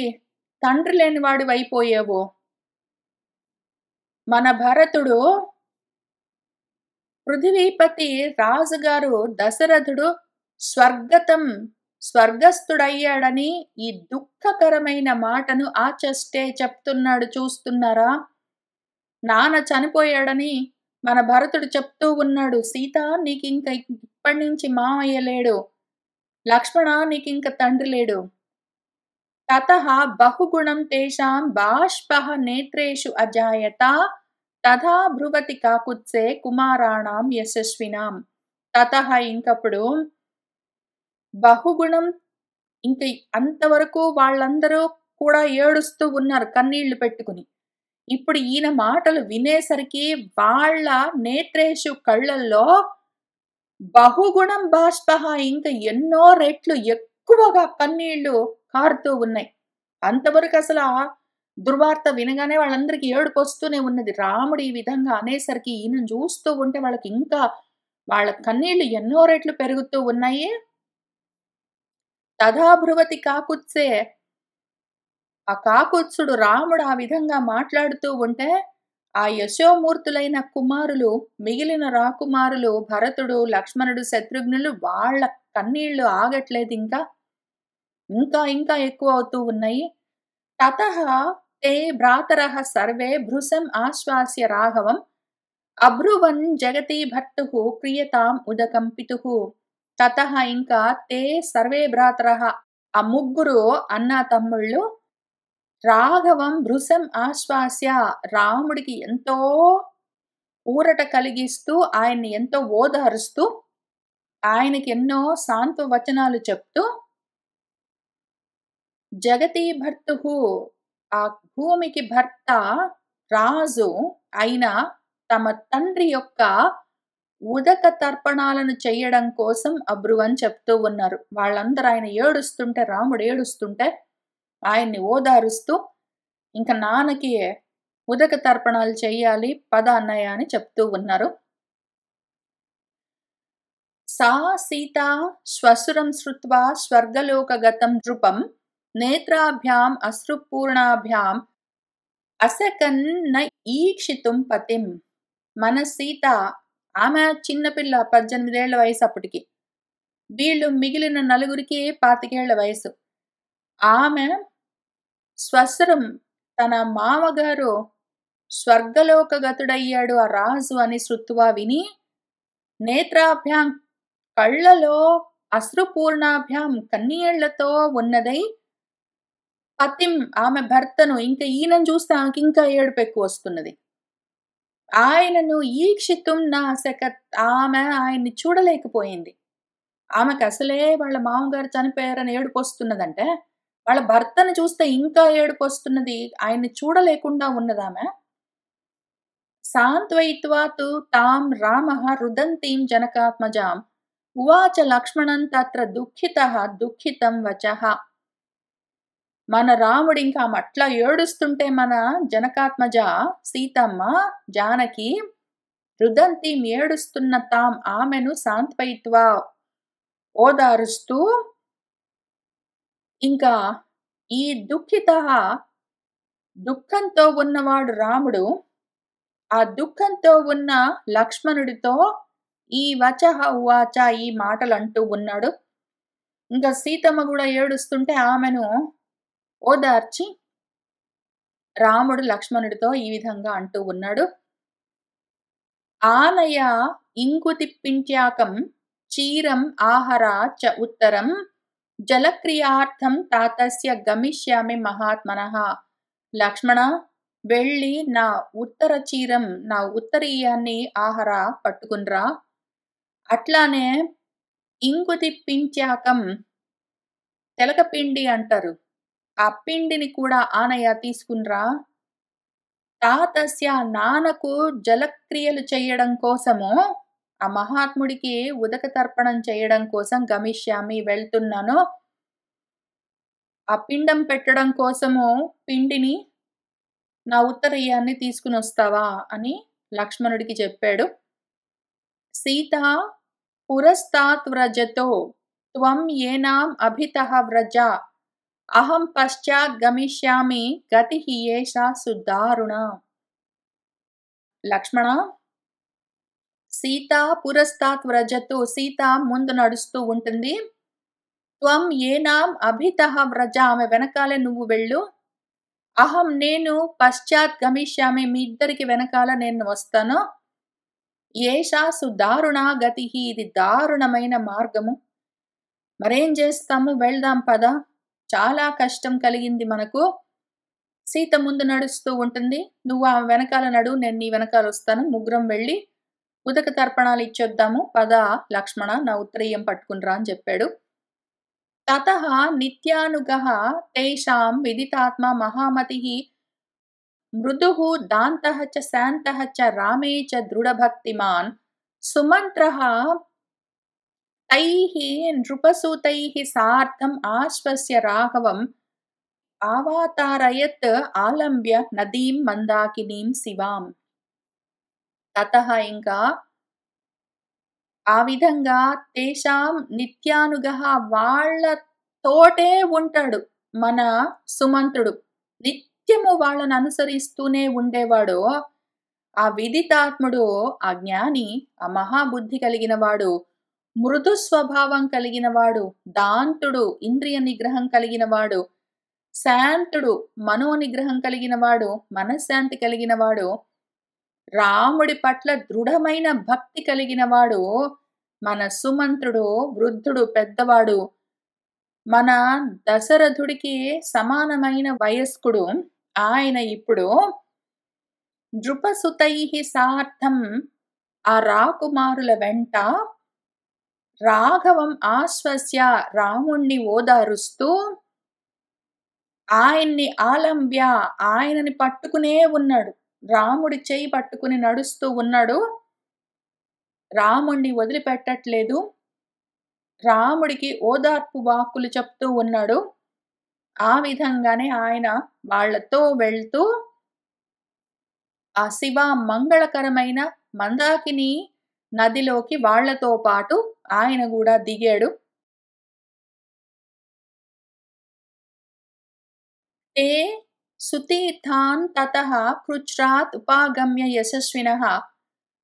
తండ్రి లేనివాడు అయిపోయావు. మన భరతుడు పృథివీపతి రాజుగారు దశరథుడు స్వర్గతం, స్వర్గస్థుడయ్యాడని ఈ దుఃఖకరమైన మాటను ఆచష్టే చెప్తున్నాడు. చూస్తున్నారా? నాన్న చనిపోయాడని మన భరతుడు చెప్తూ ఉన్నాడు. సీత, నీకింక ఇప్పటి నుంచి మామయ్య లేడు. లక్ష్మణ, నీకింక తండ్రి లేడు. తతః బహుగుణం తేషాం బాష్పః నేత్రేషు అజాయత, తథా భ్రువతి కాకుత్సే కుమారాణం యశస్వినాం. తతః, ఇంకప్పుడు బహుగుణం, ఇంక అంతవరకు వాళ్ళందరూ కూడా ఏడుస్తూ ఉన్నారు కన్నీళ్లు పెట్టుకుని. ఇప్పుడు ఈయన మాటలు వినేసరికి వాళ్ళ నేత్రేషు, కళ్ళల్లో బహుగుణం బాష్పః, ఇంకా ఎన్నో రెట్లు ఎక్కువగా కన్నీళ్లు కారుతూ ఉన్నాయి. అంతవరకు అసలు ఆ దుర్వార్త వినగానే వాళ్ళందరికీ ఏడుపు వస్తూనే ఉన్నది. రాముడు ఈ విధంగా అనేసరికి ఈయన చూస్తూ ఉంటే వాళ్ళకి ఇంకా వాళ్ళ కన్నీళ్లు ఎన్నో రెట్లు పెరుగుతూ ఉన్నాయి. తథా భ్రువతి కాకుత్సే, ఆ కాకుత్సుడు రాముడు ఆ విధంగా మాట్లాడుతూ ఉంటే ఆ యశోమూర్తులైన కుమారులు, మిగిలిన రాకుమారులు భరతుడు, లక్ష్మణుడు, శత్రుఘ్నులు, వాళ్ళ కన్నీళ్లు ఆగట్లేదు. ఇంకా ఇంకా ఇంకా ఎక్కువ అవుతూ ఉన్నాయి. తతః తే భ్రాతరః సర్వే భృశం ఆశ్వాస్య రాఘవం, అబ్రువన్ జగతి భర్తుః క్రియతాం ఉదకం పితుః. తతః, ఇంకా తే సర్వే భ్రాతరః, ఆ ముగ్గురు అన్నా తమ్ముళ్ళు, రాఘవం భృశం ఆశ్వాస్య, రాముడికి ఎంతో ఊరట కలిగిస్తూ, ఆయన్ని ఎంతో ఓదారుస్తూ, ఆయనకి ఎన్నో సాంత్వ వచనాలు చెప్తూ, జగతి భర్తుః, ఆ భూమికి భర్త, రాజు అయిన తమ తండ్రి యొక్క ఉదక తర్పణాలను చెయ్యడం కోసం అబ్రువన్ చెప్తూ ఉన్నారు. వాళ్ళందరూ ఆయన ఏడుస్తుంటే, రాముడు ఏడుస్తుంటే ఆయన్ని ఓదారుస్తూ, ఇంకా నాన్నకి ఉదక తర్పణాలు చెయ్యాలి, పద అన్నయ్య అని చెప్తూ ఉన్నారు. సా సీత శ్వశురం శ్రుత్వా స్వర్గలోకగతం నృపం, నేత్రాభ్యాం అశ్రుపూర్ణాభ్యాం అసకన్ న ఈక్షితుం పతిం. మన సీత, ఆమె చిన్నపిల్ల, 18 ఏళ్ల వయసు అప్పటికి. వీళ్ళు మిగిలిన నలుగురికి 25 ఏళ్ల వయసు. ఆమె శ్వశురం, తన మామగారు స్వర్గలోకగతుడయ్యాడు ఆ రాజు అని శృత్వా విని, నేత్రాభ్యాం, కళ్ళలో, అశ్రుపూర్ణాభ్యాం, కన్నీళ్లతో ఉన్నదై, పతిం, ఆమె భర్తను, ఇంకా ఈయనను చూస్తే ఆమెకి ఇంకా ఏడుపు ఎక్కువ వస్తున్నది. ఆయనను ఈక్షితుం నా అసకత్, ఆమె ఆయన్ని చూడలేకపోయింది. ఆమెకు అసలే వాళ్ళ మామగారు చనిపోయారని ఏడుపు వస్తున్నదంటే, వాళ్ళ భర్తను చూస్తే ఇంకా ఏడుపు వస్తున్నది. ఆయన్ని చూడలేకుండా ఉన్నదామె. సాంత్వయిత్వా తు తాం రామః రుదంతీం జనకాత్మజాం, ఉవాచ లక్ష్మణం తత్ర దుఃఖితః దుఃఖితం వచః. మన రాముడు ఇంకా అట్లా ఏడుస్తుంటే మన జనకాత్మజ సీతమ్మ, జానకి, రుదంతి, ఏడుస్తున్న తాం, ఆమెను సాంత్వయిత్వా, ఓదారుస్తూ, ఇంకా ఈ దుఃఖితః, దుఃఖంతో ఉన్నవాడు రాముడు, ఆ దుఃఖంతో ఉన్న లక్ష్మణుడితో ఈ వచః ఉవాచ, ఈ మాటలు అంటూ ఉన్నాడు. ఇంకా సీతమ్మ కూడా ఏడుస్తుంటే ఆమెను ఓదార్చి రాముడు లక్ష్మణుడితో ఈ విధంగా అంటూ ఉన్నాడు. ఆనయ ఇంకుతిప్పింట్యాకం చీరం ఆహర చ ఉత్తరం, జలక్రియార్థం తాతస్య గమిష్యామి మహాత్మనః. లక్ష్మణ, వెళ్ళి నా ఉత్తరీయాన్ని ఆహార పట్టుకునిరా. అట్లానే ఇంగుది పించాకం, తెలకపిండి అంటారు, ఆ పిండిని కూడా ఆనయ్య తీసుకునిరా. తాతస్య నాన్నకు జలక్రియలు చేయడం కోసము, ఆ మహాత్ముడికి ఉదక తర్పణం చేయడం కోసం గమిష్యామి వెళ్తున్నాను. ఆ పిండం పెట్టడం కోసము పిండిని, నా ఉత్తరీయాన్ని తీసుకుని వస్తావా అని లక్ష్మణుడికి చెప్పాడు. సీత పురస్తాత్ వ్రజతో త్వం ఏనాం అభితః వ్రజ అహం పశ్చాత్ గమిష్యామి గతిః ఏషా సుదారుణ. లక్ష్మణ, సీత పురస్తాత్ వ్రజతో, సీత ముందు నడుస్తూ ఉంటుంది. త్వం ఏనాం అభితః వ్రజ, ఆమె వెనకాలే నువ్వు వెళ్ళు. అహం, నేను పశ్చాత్ గమిష్యామి, మీ ఇద్దరికి వెనకాల నేను వస్తాను. ఏషా సుదారుణ గతిః, ఇది దారుణమైన మార్గము. మరేం చేస్తాము, వెళ్దాం పద. చాలా కష్టం కలిగింది మనకు. సీత ముందు నడుస్తూ ఉంటుంది, నువ్వు ఆమె వెనకాల నడు, నేను నీ వెనకాల వస్తాను. ముగ్గురం వెళ్ళి ఉదక తర్పణాలు ఇచ్చొద్దాము. పద లక్ష్మణ, నా ఉత్తరీయం పట్టుకునిరా అని చెప్పాడు. తతః నిత్యానుగః తేషాం విదితాత్మ మహామతిః మృదుః దాంతః చ శాంతః చ రామే చ దృఢభక్తిమాన్ సుమంత్రః తైః నృపసూతైః సార్ధం ఆశ్వస్య రాఘవం ఆవాతారయత్ ఆలంబ్య నదీం మందాకినీం శివాం. తతః, ఇంకా ఆ విధంగా తేషాం నిత్యానుగః, వాళ్ళతోటే ఉంటాడు మన సుమంతుడు. నిత్యము వాళ్ళను అనుసరిస్తూనే ఉండేవాడు. ఆ విదితాత్ముడు, ఆ జ్ఞాని, ఆ మహాబుద్ధి కలిగిన వాడు, మృదు స్వభావం కలిగిన వాడు, దాంతుడు, ఇంద్రియ నిగ్రహం కలిగిన వాడు, శాంతుడు, మనోనిగ్రహం కలిగిన వాడు, మనశ్శాంతి కలిగిన వాడు, రాముడి పట్ల దృఢమైన భక్తి కలిగిన వాడు మన సుమంత్రుడు, వృద్ధుడు, పెద్దవాడు, మన దశరథుడికి సమానమైన వయస్కుడు. ఆయన ఇప్పుడు నృపసుతైః సార్ధం, ఆ రాకుమారుల వెంట, రాఘవం ఆశ్వస్య, రాముణ్ణి ఓదారుస్తూ, ఆయన్ని ఆలంబ్య, ఆయనని పట్టుకునే ఉన్నాడు. రాముడి చేయి పట్టుకుని నడుస్తూ ఉన్నాడు. రాముణ్ణి వదిలిపెట్టట్లేదు. రాముడికి ఓదార్పు వాక్కులు చెప్తూ ఉన్నాడు. ఆ విధంగానే ఆయన వాళ్లతో వెళ్తూ ఆ శివ మంగళకరమైన మందాకిని నదిలోకి వాళ్లతో పాటు ఆయన కూడా దిగాడు. తే సుతీర్థాన్ తతః కృచ్ఛ్రాత్ ఉపాగమ్య యశస్వినః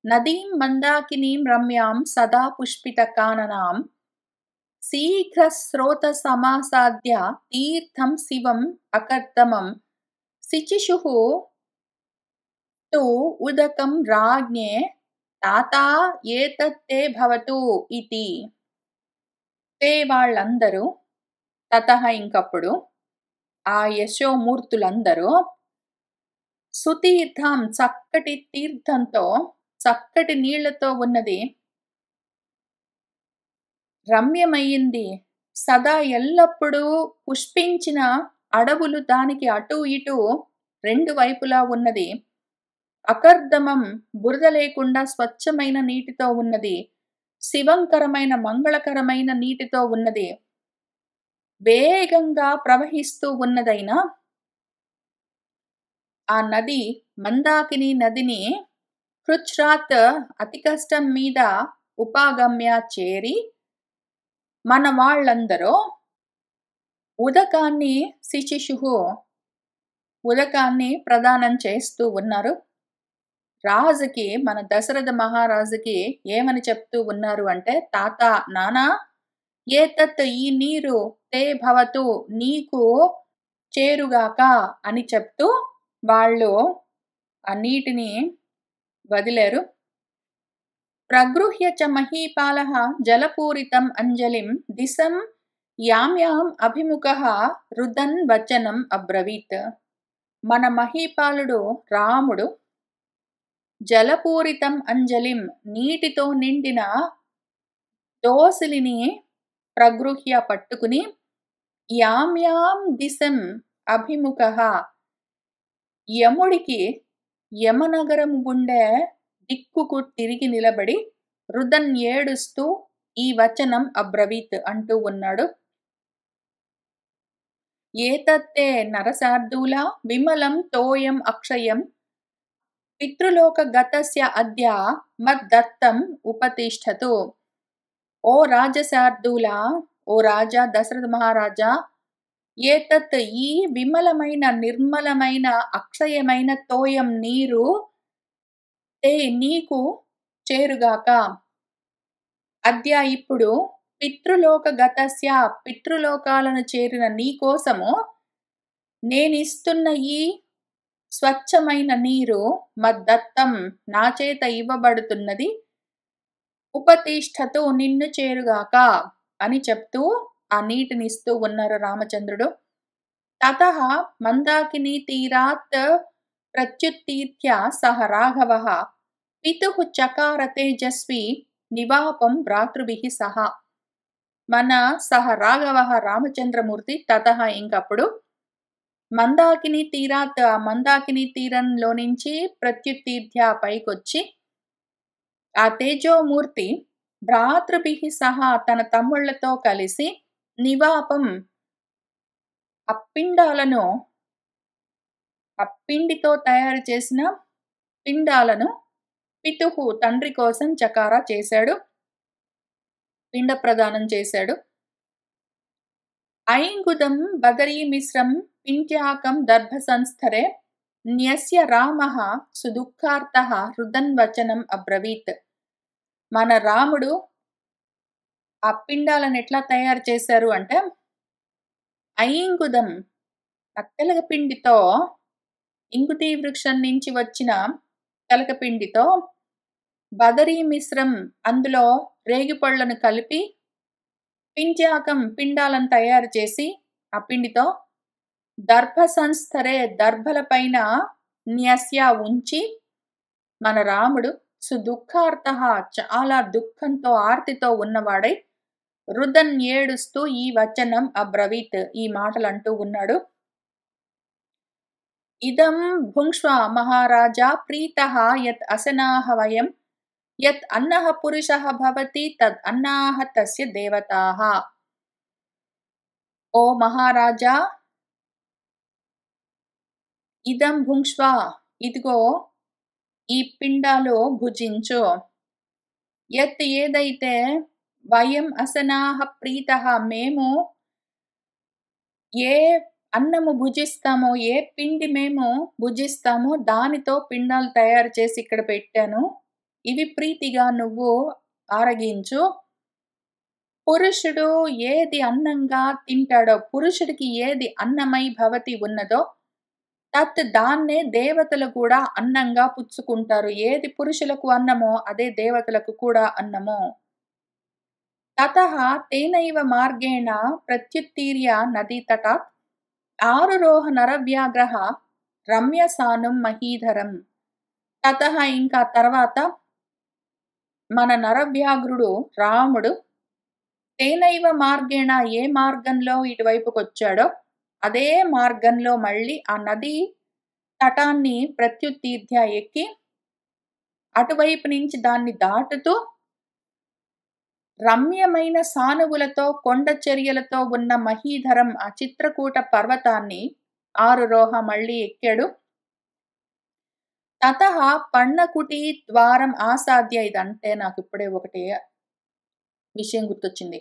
నదీం మందాకినీం రమ్యాం సదా పుష్పిత కాననాం శీఘ్ర స్రోత సమాసాద్య తీర్థం శివం అకర్దమం శిచిషుః తు ఉదకం రాజ్ఞే తాతా ఏతత్తే భవతు ఇతి. తే వాళ్ళందరూ, తతః ఇంకప్పుడు ఆ యశోమూర్తులందరూ, సుతీర్థం, చక్కటి తీర్థంతో, చక్కటి నీళ్లతో ఉన్నది, రమ్యమయ్యింది, సదా ఎల్లప్పుడూ పుష్పించిన అడవులు దానికి అటూ ఇటూ రెండు వైపులా ఉన్నది, అకర్దమం, బురద లేకుండా స్వచ్ఛమైన నీటితో ఉన్నది, శివంకరమైన మంగళకరమైన నీటితో ఉన్నది, వేగంగా ప్రవహిస్తూ ఉన్నదైనా ఆ నది, మందాకిని నదిని కృచ్ఛ్రాత్, అతి కష్టం మీద ఉపాగమ్య చేరి మన వాళ్ళందరూ ఉదకాన్ని, శిచిషుః, ఉదకాన్ని ప్రదానం చేస్తూ ఉన్నారు. రాజుకి, మన దశరథ మహారాజుకి ఏమని చెప్తూ ఉన్నారు అంటే, తాత, నానా, ఏతత్, ఈ నీరు, తే భవతు, నీకు చేరుగాక అని చెప్తూ వాళ్ళు ఆ నీటిని వదిలేరు. ప్రగృహ్య చ మహీపాలః జలపూరితం అంజలిం దిశం యాం యాం అభిముఖః రుదన్ వచనం అబ్రవీత్. మన మహీపాలుడు రాముడు జలపూరితం అంజలిం, నీటితో నిండిన దోసిలిని ప్రగృహ్య పట్టుకుని, యాం యాం దిశం అభిముఖః, యముడికి యమనగరం గుండె దిక్కుకు తిరిగి నిలబడి రుదన్ ఏడుస్తూ ఈ వచనం అబ్రవీత్ అంటూ ఉన్నాడు. ఏతత్తే నరశార్దూల విమలం తోయం అక్షయం పితృలోక గతస్య అద్య మద్దత్తం ఉపతిష్ఠతు. ఓ రాజశార్దూల, ఓ రాజా దశరథ మహారాజా, ఏతత్ ఈ విమలమైన నిర్మలమైన అక్షయమైన తోయం నీరు తే నీకు చేరుగాక. అద్య ఇప్పుడు పితృలోక గతస్య పితృలోకాలను చేరిన నీ కోసము నేనిస్తున్న ఈ స్వచ్ఛమైన నీరు మద్దత్తం నా చేత ఇవ్వబడుతున్నది, ఉపతిష్ఠతు నిన్ను చేరుగాక అని చెప్తూ ఆ నీటిని ఇస్తూ ఉన్నారు రామచంద్రుడు. తతః మందాకినీ తీరాత్ ప్రత్యుత్తీర్య సహ రాఘవః పితుః చకార తేజస్వి నివాపం భ్రాతృభిః సహ. మన సహ రాఘవః రామచంద్రమూర్తి తతః ఇంకప్పుడు మందాకిని తీరాత్, ఆ మందాకిని తీరంలో నుంచి ప్రత్యుత్తీర్య పైకొచ్చి ఆ తేజోమూర్తి భ్రాతృభిః సహా తన తమ్ముళ్లతో కలిసి నివాపం ఆ పిండాలను, ఆ పిండితో తయారు చేసిన పిండాలను పితుహు తండ్రి కోసం చకారా చేశాడు, పిండ ప్రదానం చేశాడు. ఐంగుదం బదరీ మిశ్రం పిండ్యాకం దర్భ సంస్థరే న్యస్య రామః సుదుఃఖార్తః రుదన్ వచనం అబ్రవీత్. మన రాముడు ఆ పిండాలను ఎట్లా తయారు చేశారు అంటే, ఐంగుదం తెలగపిండితో, ఇంగుతీ వృక్షం నుంచి వచ్చిన తెలగపిండితో, బదరీ మిశ్రం అందులో రేగిపళ్ళను కలిపి, పిండ్యాకం పిండాలను తయారు చేసి ఆ పిండితో, దర్భ సంస్థరే దర్భల పైన న్యస్య ఉంచి, మన రాముడు సుదుఃఖార్తః చాలా దుఃఖంతో ఆర్తితో ఉన్నవాడై రుదన్ ఏడుస్తూ ఈ వచనం అబ్రవీత్ ఈ మాటలు అంటూ ఉన్నాడు. ఇదం భుంక్ష్వ మహారాజా ప్రీతః యత్ అసనాః వయం యత్ అన్నః పురుషః భవతి తద్ అన్నాః తస్య దేవతాః. ఓ మహారాజా, ఇదం భుంక్ష్వ, ఇదిగో ఈ పిండాలు భుజించు. యత్ ఏదైతే వయం అసనాః ప్రీతః మేము ఏ అన్నము భుజిస్తామో, ఏ పిండి మేము భుజిస్తామో దానితో పిండాలు తయారు చేసి ఇక్కడ పెట్టాను, ఇవి ప్రీతిగా నువ్వు ఆరగించు. పురుషుడు ఏది అన్నంగా తింటాడో, పురుషుడికి ఏది అన్నమై భవతి ఉన్నదో తత్ దాన్నే దేవతలు కూడా అన్నంగా పుచ్చుకుంటారు. ఏది పురుషులకు అన్నమో అదే దేవతలకు కూడా అన్నమో. తతః తేనైవ మార్గేణ ప్రత్యుత్తీర్య నదీతటాత్ ఆరురోహ నరవ్యాఘ్రః రమ్యసానుం మహీధరం. తతః ఇంకా తర్వాత మన నరవ్యాఘ్రుడు రాముడు తేనైవ మార్గేణ ఏ మార్గంలో ఇటువైపుకి వచ్చాడో అదే మార్గంలో మళ్ళీ ఆ నది తటాన్ని ప్రత్యుత్తీర్య ఎక్కి అటువైపు నుంచి దాన్ని దాటుతూ రమ్యమైన సానువులతో కొండ చర్యలతో ఉన్న మహీధరం ఆ చిత్రకూట పర్వతాన్ని ఆరురోహ మళ్ళీ ఎక్కాడు. తతః పర్ణకుటీ ద్వారం ఆసాద్య. ఇదంటే నాకు ఇప్పుడే ఒకటి విషయం గుర్తొచ్చింది.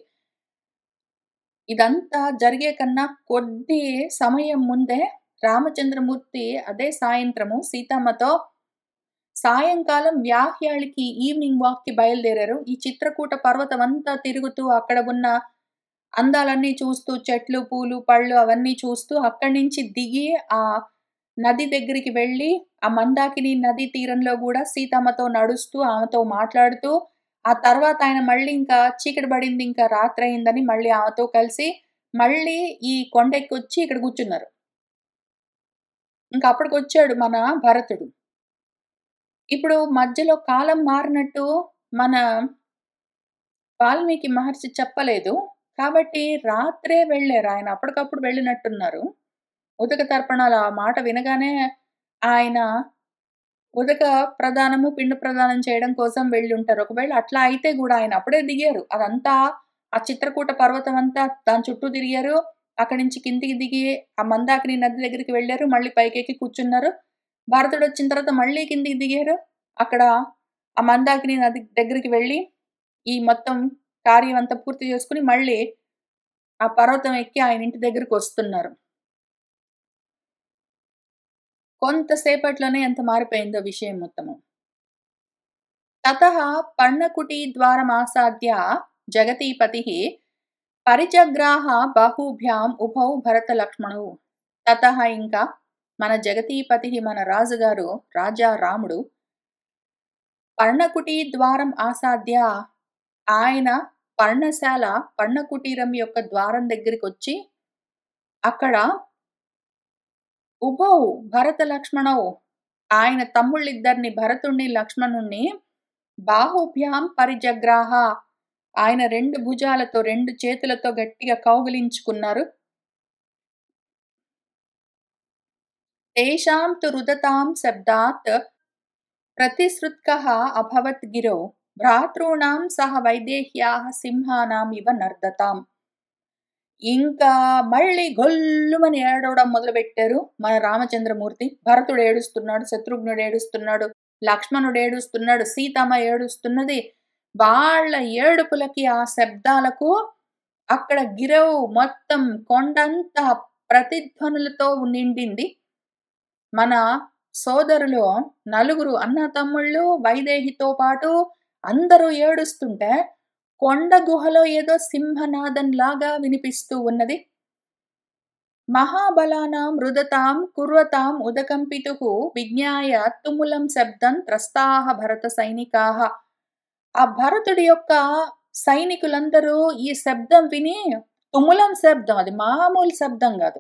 ఇదంతా జరిగే కన్నా కొద్ది సమయం ముందే రామచంద్రమూర్తి అదే సాయంత్రము సీతమ్మతో సాయంకాలం వ్యాహ్యాళికి ఈవినింగ్ వాక్కి బయలుదేరారు. ఈ చిత్రకూట పర్వతం అంతా తిరుగుతూ అక్కడ ఉన్న అందాలన్నీ చూస్తూ, చెట్లు పూలు పళ్ళు అవన్నీ చూస్తూ అక్కడి నుంచి దిగి ఆ నది దగ్గరికి వెళ్ళి ఆ మందాకిని నది తీరంలో కూడా సీతమ్మతో నడుస్తూ ఆమెతో మాట్లాడుతూ, ఆ తర్వాత ఆయన మళ్ళీ ఇంకా చీకటి పడింది, ఇంకా రాత్రి అయిందని మళ్ళీ ఆమెతో కలిసి మళ్ళీ ఈ కొండెక్కొచ్చి ఇక్కడ కూర్చున్నారు. ఇంక అప్పటికొచ్చాడు మన భరతుడు. ఇప్పుడు మధ్యలో కాలం మారినట్టు మన వాల్మీకి మహర్షి చెప్పలేదు. కాబట్టి రాత్రే వెళ్లారు. ఆయన అప్పటికప్పుడు వెళ్ళినట్టున్నారు. ఉదక తర్పణాలు ఆ మాట వినగానే ఆయన ఉదక ప్రదానము, పిండ ప్రదానం చేయడం కోసం వెళ్ళుంటారు. ఒకవేళ అట్లా అయితే గూడా ఆయన అప్పుడే దిగారు. అదంతా ఆ చిత్రకూట పర్వతం అంతా దాని చుట్టూ తిరిగారు. అక్కడి నుంచి కిందికి దిగి ఆ మందాకిని నది దగ్గరికి వెళ్లారు. మళ్ళీ పైకెక్కి కూర్చున్నారు. భరతుడొచ్చిన తర్వాత మళ్ళీ కిందికి దిగారు. అక్కడ ఆ మందాకిని నది దగ్గరికి వెళ్లి, ఈ మొత్తం కార్యం అంతా పూర్తి చేసుకొని మళ్ళీ ఆ పర్వతం ఎక్కి ఆయన ఇంటి దగ్గరకొస్తున్నారు. కొంతసేపట్లోనే ఎంత మారిపోయిందో విషయం మొత్తము. తతః పర్ణకుటీద్వారమాసాద్య జగతీపతిః పరిజగ్రాహ బాహుభ్యాం ఉభౌ భరతలక్ష్మణౌ. తతః ఇంకా మన జగతీపతి మన రాజుగారు రాజా రాముడు పర్ణకుటీ ద్వారం ఆసాద్య ఆయన పర్ణశాల పర్ణకుటీరం యొక్క ద్వారం దగ్గరికొచ్చి అక్కడ ఉభౌ భరత లక్ష్మణౌ ఆయన తమ్ముళ్ళిద్దరిని భరతుణ్ణి లక్ష్మణుణ్ణి బాహుభ్యాం పరిజగ్రాహ ఆయన 2 భుజాలతో 2 చేతులతో గట్టిగా కౌగిలించుకున్నారు. తేషాం తు రుదతాం శబ్దాత్ ప్రతిశ్రుత్కః అభవత్ గిరౌ భ్రాతॄణాం సహ వైదేహ్యాః సింహానాం ఇవ నర్దతాం. ఇంకా మళ్ళీ గొల్లుమని ఏడవడం మొదలుపెట్టారు మన రామచంద్రమూర్తి. భరతుడు ఏడుస్తున్నాడు, శత్రుఘ్నుడు ఏడుస్తున్నాడు, లక్ష్మణుడు ఏడుస్తున్నాడు, సీతమ్మ ఏడుస్తున్నది. వాళ్ళ ఏడుపులకి ఆ శబ్దాలకు అక్కడ గిరవు మొత్తం కొండంతా ప్రతిధ్వనులతో నిండింది. మన సోదరులు నలుగురు అన్న తమ్ముళ్ళు వైదేహితో పాటు అందరూ ఏడుస్తుంటే కొండ గుహలో ఏదో సింహనాదం లాగా వినిపిస్తూ ఉన్నది. మహాబలానాం రుదతాం కుర్వతాం ఉదకంపితుః విజ్ఞాయ తుములం శబ్దం త్రస్తాః భరత సైనికాః. ఆ భరతుడి యొక్క సైనికులందరూ ఈ శబ్దం విని తుములం శబ్దం, అది మామూలు శబ్దం కాదు,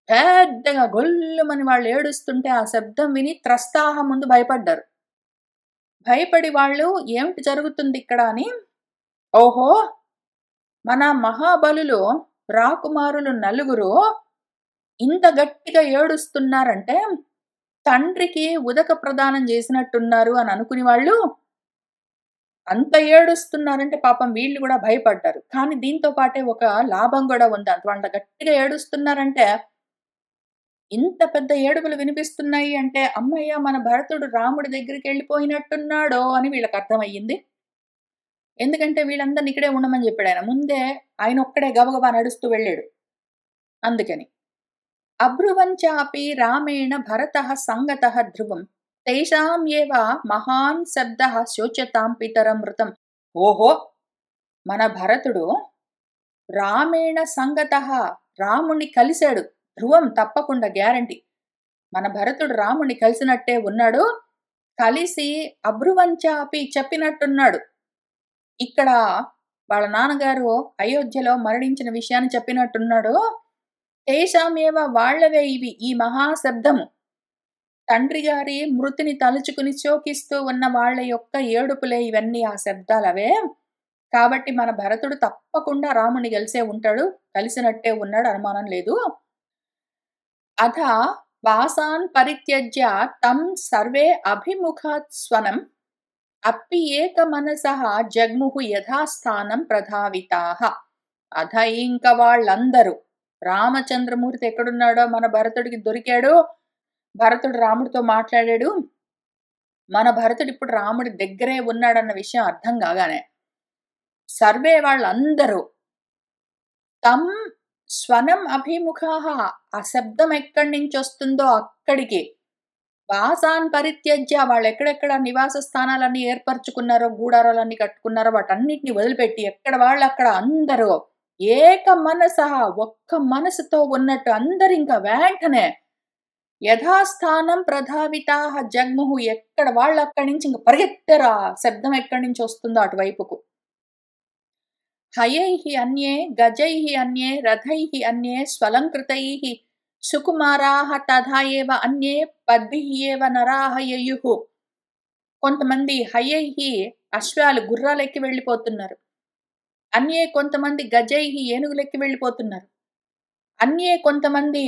పెద్దగా గొల్లుమని వాళ్ళు ఏడుస్తుంటే ఆ శబ్దం విని త్రస్తాహ ముందు భయపడ్డారు. భయపడి వాళ్ళు ఏమిటి జరుగుతుంది ఇక్కడ అని, ఓహో మన మహాబలులు రాకుమారులు నలుగురు ఇంత గట్టిగా ఏడుస్తున్నారంటే తండ్రికి ఉదక ప్రదానం చేసినట్టున్నారు అని అనుకుని వాళ్ళు అంత ఏడుస్తున్నారంటే పాపం వీళ్ళు కూడా భయపడ్డారు. కానీ దీంతో పాటే ఒక లాభం కూడా ఉంది. అంత వాళ్ళ గట్టిగా ఏడుస్తున్నారంటే ఇంత పెద్ద ఏడుపులు వినిపిస్తున్నాయి అంటే అమ్మయ్య మన భరతుడు రాముడి దగ్గరికి వెళ్ళిపోయినట్టున్నాడో అని వీళ్ళకి అర్థమయ్యింది. ఎందుకంటే వీళ్ళందరిని ఇక్కడే ఉండమని చెప్పాడు ఆయన. ముందే ఆయన ఒక్కడే గబగబా నడుస్తూ వెళ్ళాడు. అందుకని అబ్రువంచాపి రామేణ భరతః సంగతః ధ్రువం తేషాం ఏవ మహాన్ శబ్దః శోచతాం పితరం మృతం. ఓహో మన భరతుడు రామేణ సంగతః రాముణ్ణి కలిశాడు. ధ్రువం తప్పకుండా గ్యారంటీ. మన భరతుడు రాముణ్ణి కలిసినట్టే ఉన్నాడు. కలిసి అబ్రువంచాపి చెప్పినట్టున్నాడు. ఇక్కడ వాళ్ళ నాన్నగారు అయోధ్యలో మరణించిన విషయాన్ని చెప్పినట్టున్నాడు. తేషామేవ వాళ్ళవే ఇవి ఈ మహాశబ్దము. తండ్రి గారి మృతిని తలుచుకుని శోకిస్తూ ఉన్న వాళ్ళ యొక్క ఏడుపులే ఇవన్నీ, ఆ శబ్దాలవే. కాబట్టి మన భరతుడు తప్పకుండా రాముని కలిసే ఉంటాడు, కలిసినట్టే ఉన్నాడు, అనుమానం లేదు. అథ వాసాన్ పరిత్యజ్య తం సర్వే అభిముఖాత్ స్వనం అప్పి ఏక మనసః జగ్ముహు యథాస్థానం ప్రధావితాః. అథ ఇంక వాళ్ళందరూ రామచంద్రమూర్తి ఎక్కడున్నాడో మన భరతుడికి దొరికాడు. భరతుడు రాముడితో మాట్లాడాడు. మన భరతుడు ఇప్పుడు రాముడి దగ్గరే ఉన్నాడన్న విషయం అర్థం కాగానే సర్వే వాళ్ళందరూ తం స్వనం అభిముఖాః ఆ శబ్దం ఎక్కడి నుంచి వస్తుందో అక్కడికి వాసాన్ పరిత్యజ్య వాళ్ళు ఎక్కడెక్కడ నివాస స్థానాలన్నీ ఏర్పరచుకున్నారో, గూడారాలన్నీ కట్టుకున్నారో వాటన్నిటిని వదిలిపెట్టి ఎక్కడ వాళ్ళు అక్కడ అందరూ ఏక మనసః ఒక్క మనసుతో ఉన్నట్టు అందరు ఇంకా వెంటనే యథాస్థానం ప్రధావితాః జగ్ముహు ఎక్కడ వాళ్ళు అక్కడి నుంచి ఇంక పరిగెత్తారు. ఆ శబ్దం ఎక్కడి నుంచి వస్తుందో అటువైపుకు. హయైః అన్యే గజైః అన్యే రథైః అన్యే స్వలంకృతైః సుకుమారాః తథా ఏవ అన్యే పద్భిః ఏవ నరాః యయుః. కొంతమంది హయైః అశ్వాలు గుర్రాలెక్కి వెళ్ళిపోతున్నారు. అన్యే కొంతమంది గజైః ఏనుగులెక్కి వెళ్ళిపోతున్నారు. అన్యే కొంతమంది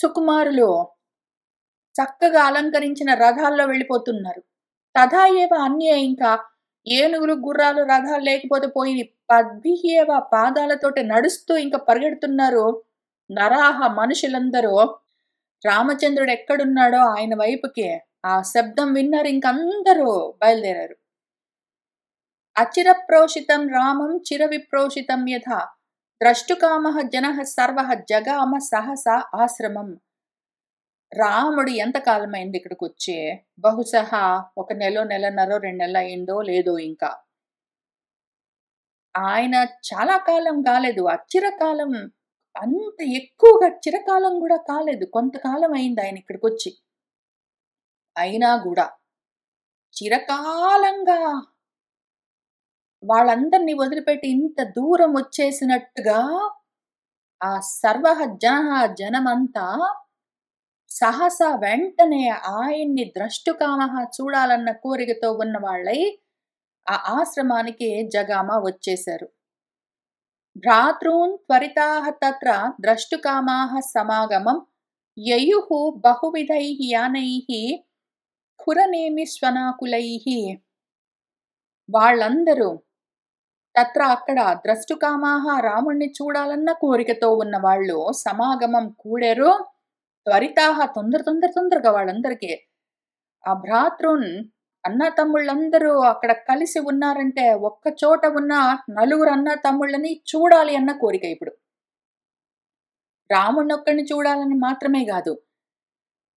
సుకుమారులు చక్కగా అలంకరించిన రథాల్లో వెళ్ళిపోతున్నారు. తథా ఏవ అన్యే ఇంకా ఏనుగులు, గుర్రాలు, రథాలు లేకపోతే పోయి పద్భిః ఏవ పాదాలతోటి నడుస్తూ ఇంకా పరిగెడుతున్నారు. నరాహ మనుషులందరూ రామచంద్రుడు ఎక్కడున్నాడో ఆయన వైపుకి ఆ శబ్దం విన్నారు. ఇంకందరూ బయలుదేరారు. అచిరప్రోషితం రామం చిరవిప్రోషితం యథా ద్రష్టుకామః జనః సర్వః జగామ సహసా ఆశ్రమం. రాముడు ఎంతకాలమైంది ఇక్కడికి వచ్చి? బహుశః ఒక నెలో, నెలన్నరో, 2 నెలలు అయిందో లేదో ఇంకా. ఆయన చాలా కాలం కాలేదు. అచిరకాలం, అంత ఎక్కువగా చిరకాలం కూడా కాలేదు. కొంతకాలం అయింది ఆయన ఇక్కడికొచ్చి. అయినా కూడా చిరకాలంగా వాళ్ళందరినీ వదిలిపెట్టి ఇంత దూరం వచ్చేసినట్టుగా ఆ సర్వః జనః జనమంతా సహసా వెంటనే ఆయన్ని ద్రష్టుకామః చూడాలన్న కోరికతో ఉన్న వాళ్ళై ఆ ఆశ్రమానికి జగామ వచ్చేశారు. భ్రాతॄన్ త్వరితాః తత్ర ద్రష్టుకామాః సమాగమం యయుః బహువిధైః యానైః ఖురనేమిష్వనాకులైః. వాళ్ళందరూ తత్ర అక్కడ ద్రష్టుకామాః రాముణ్ణి చూడాలన్న కోరికతో ఉన్న వాళ్ళు సమాగమం కూడారు. త్వరితాః తొందరగా వాళ్ళందరికీ ఆ భ్రాతృన్ అన్న తమ్ముళ్ళందరూ అక్కడ కలిసి ఉన్నారంటే ఒక్క చోట ఉన్న నలుగురు అన్న తమ్ముళ్ళని చూడాలి అన్న కోరిక. ఇప్పుడు రాముడినొక్కడిని చూడాలని మాత్రమే కాదు,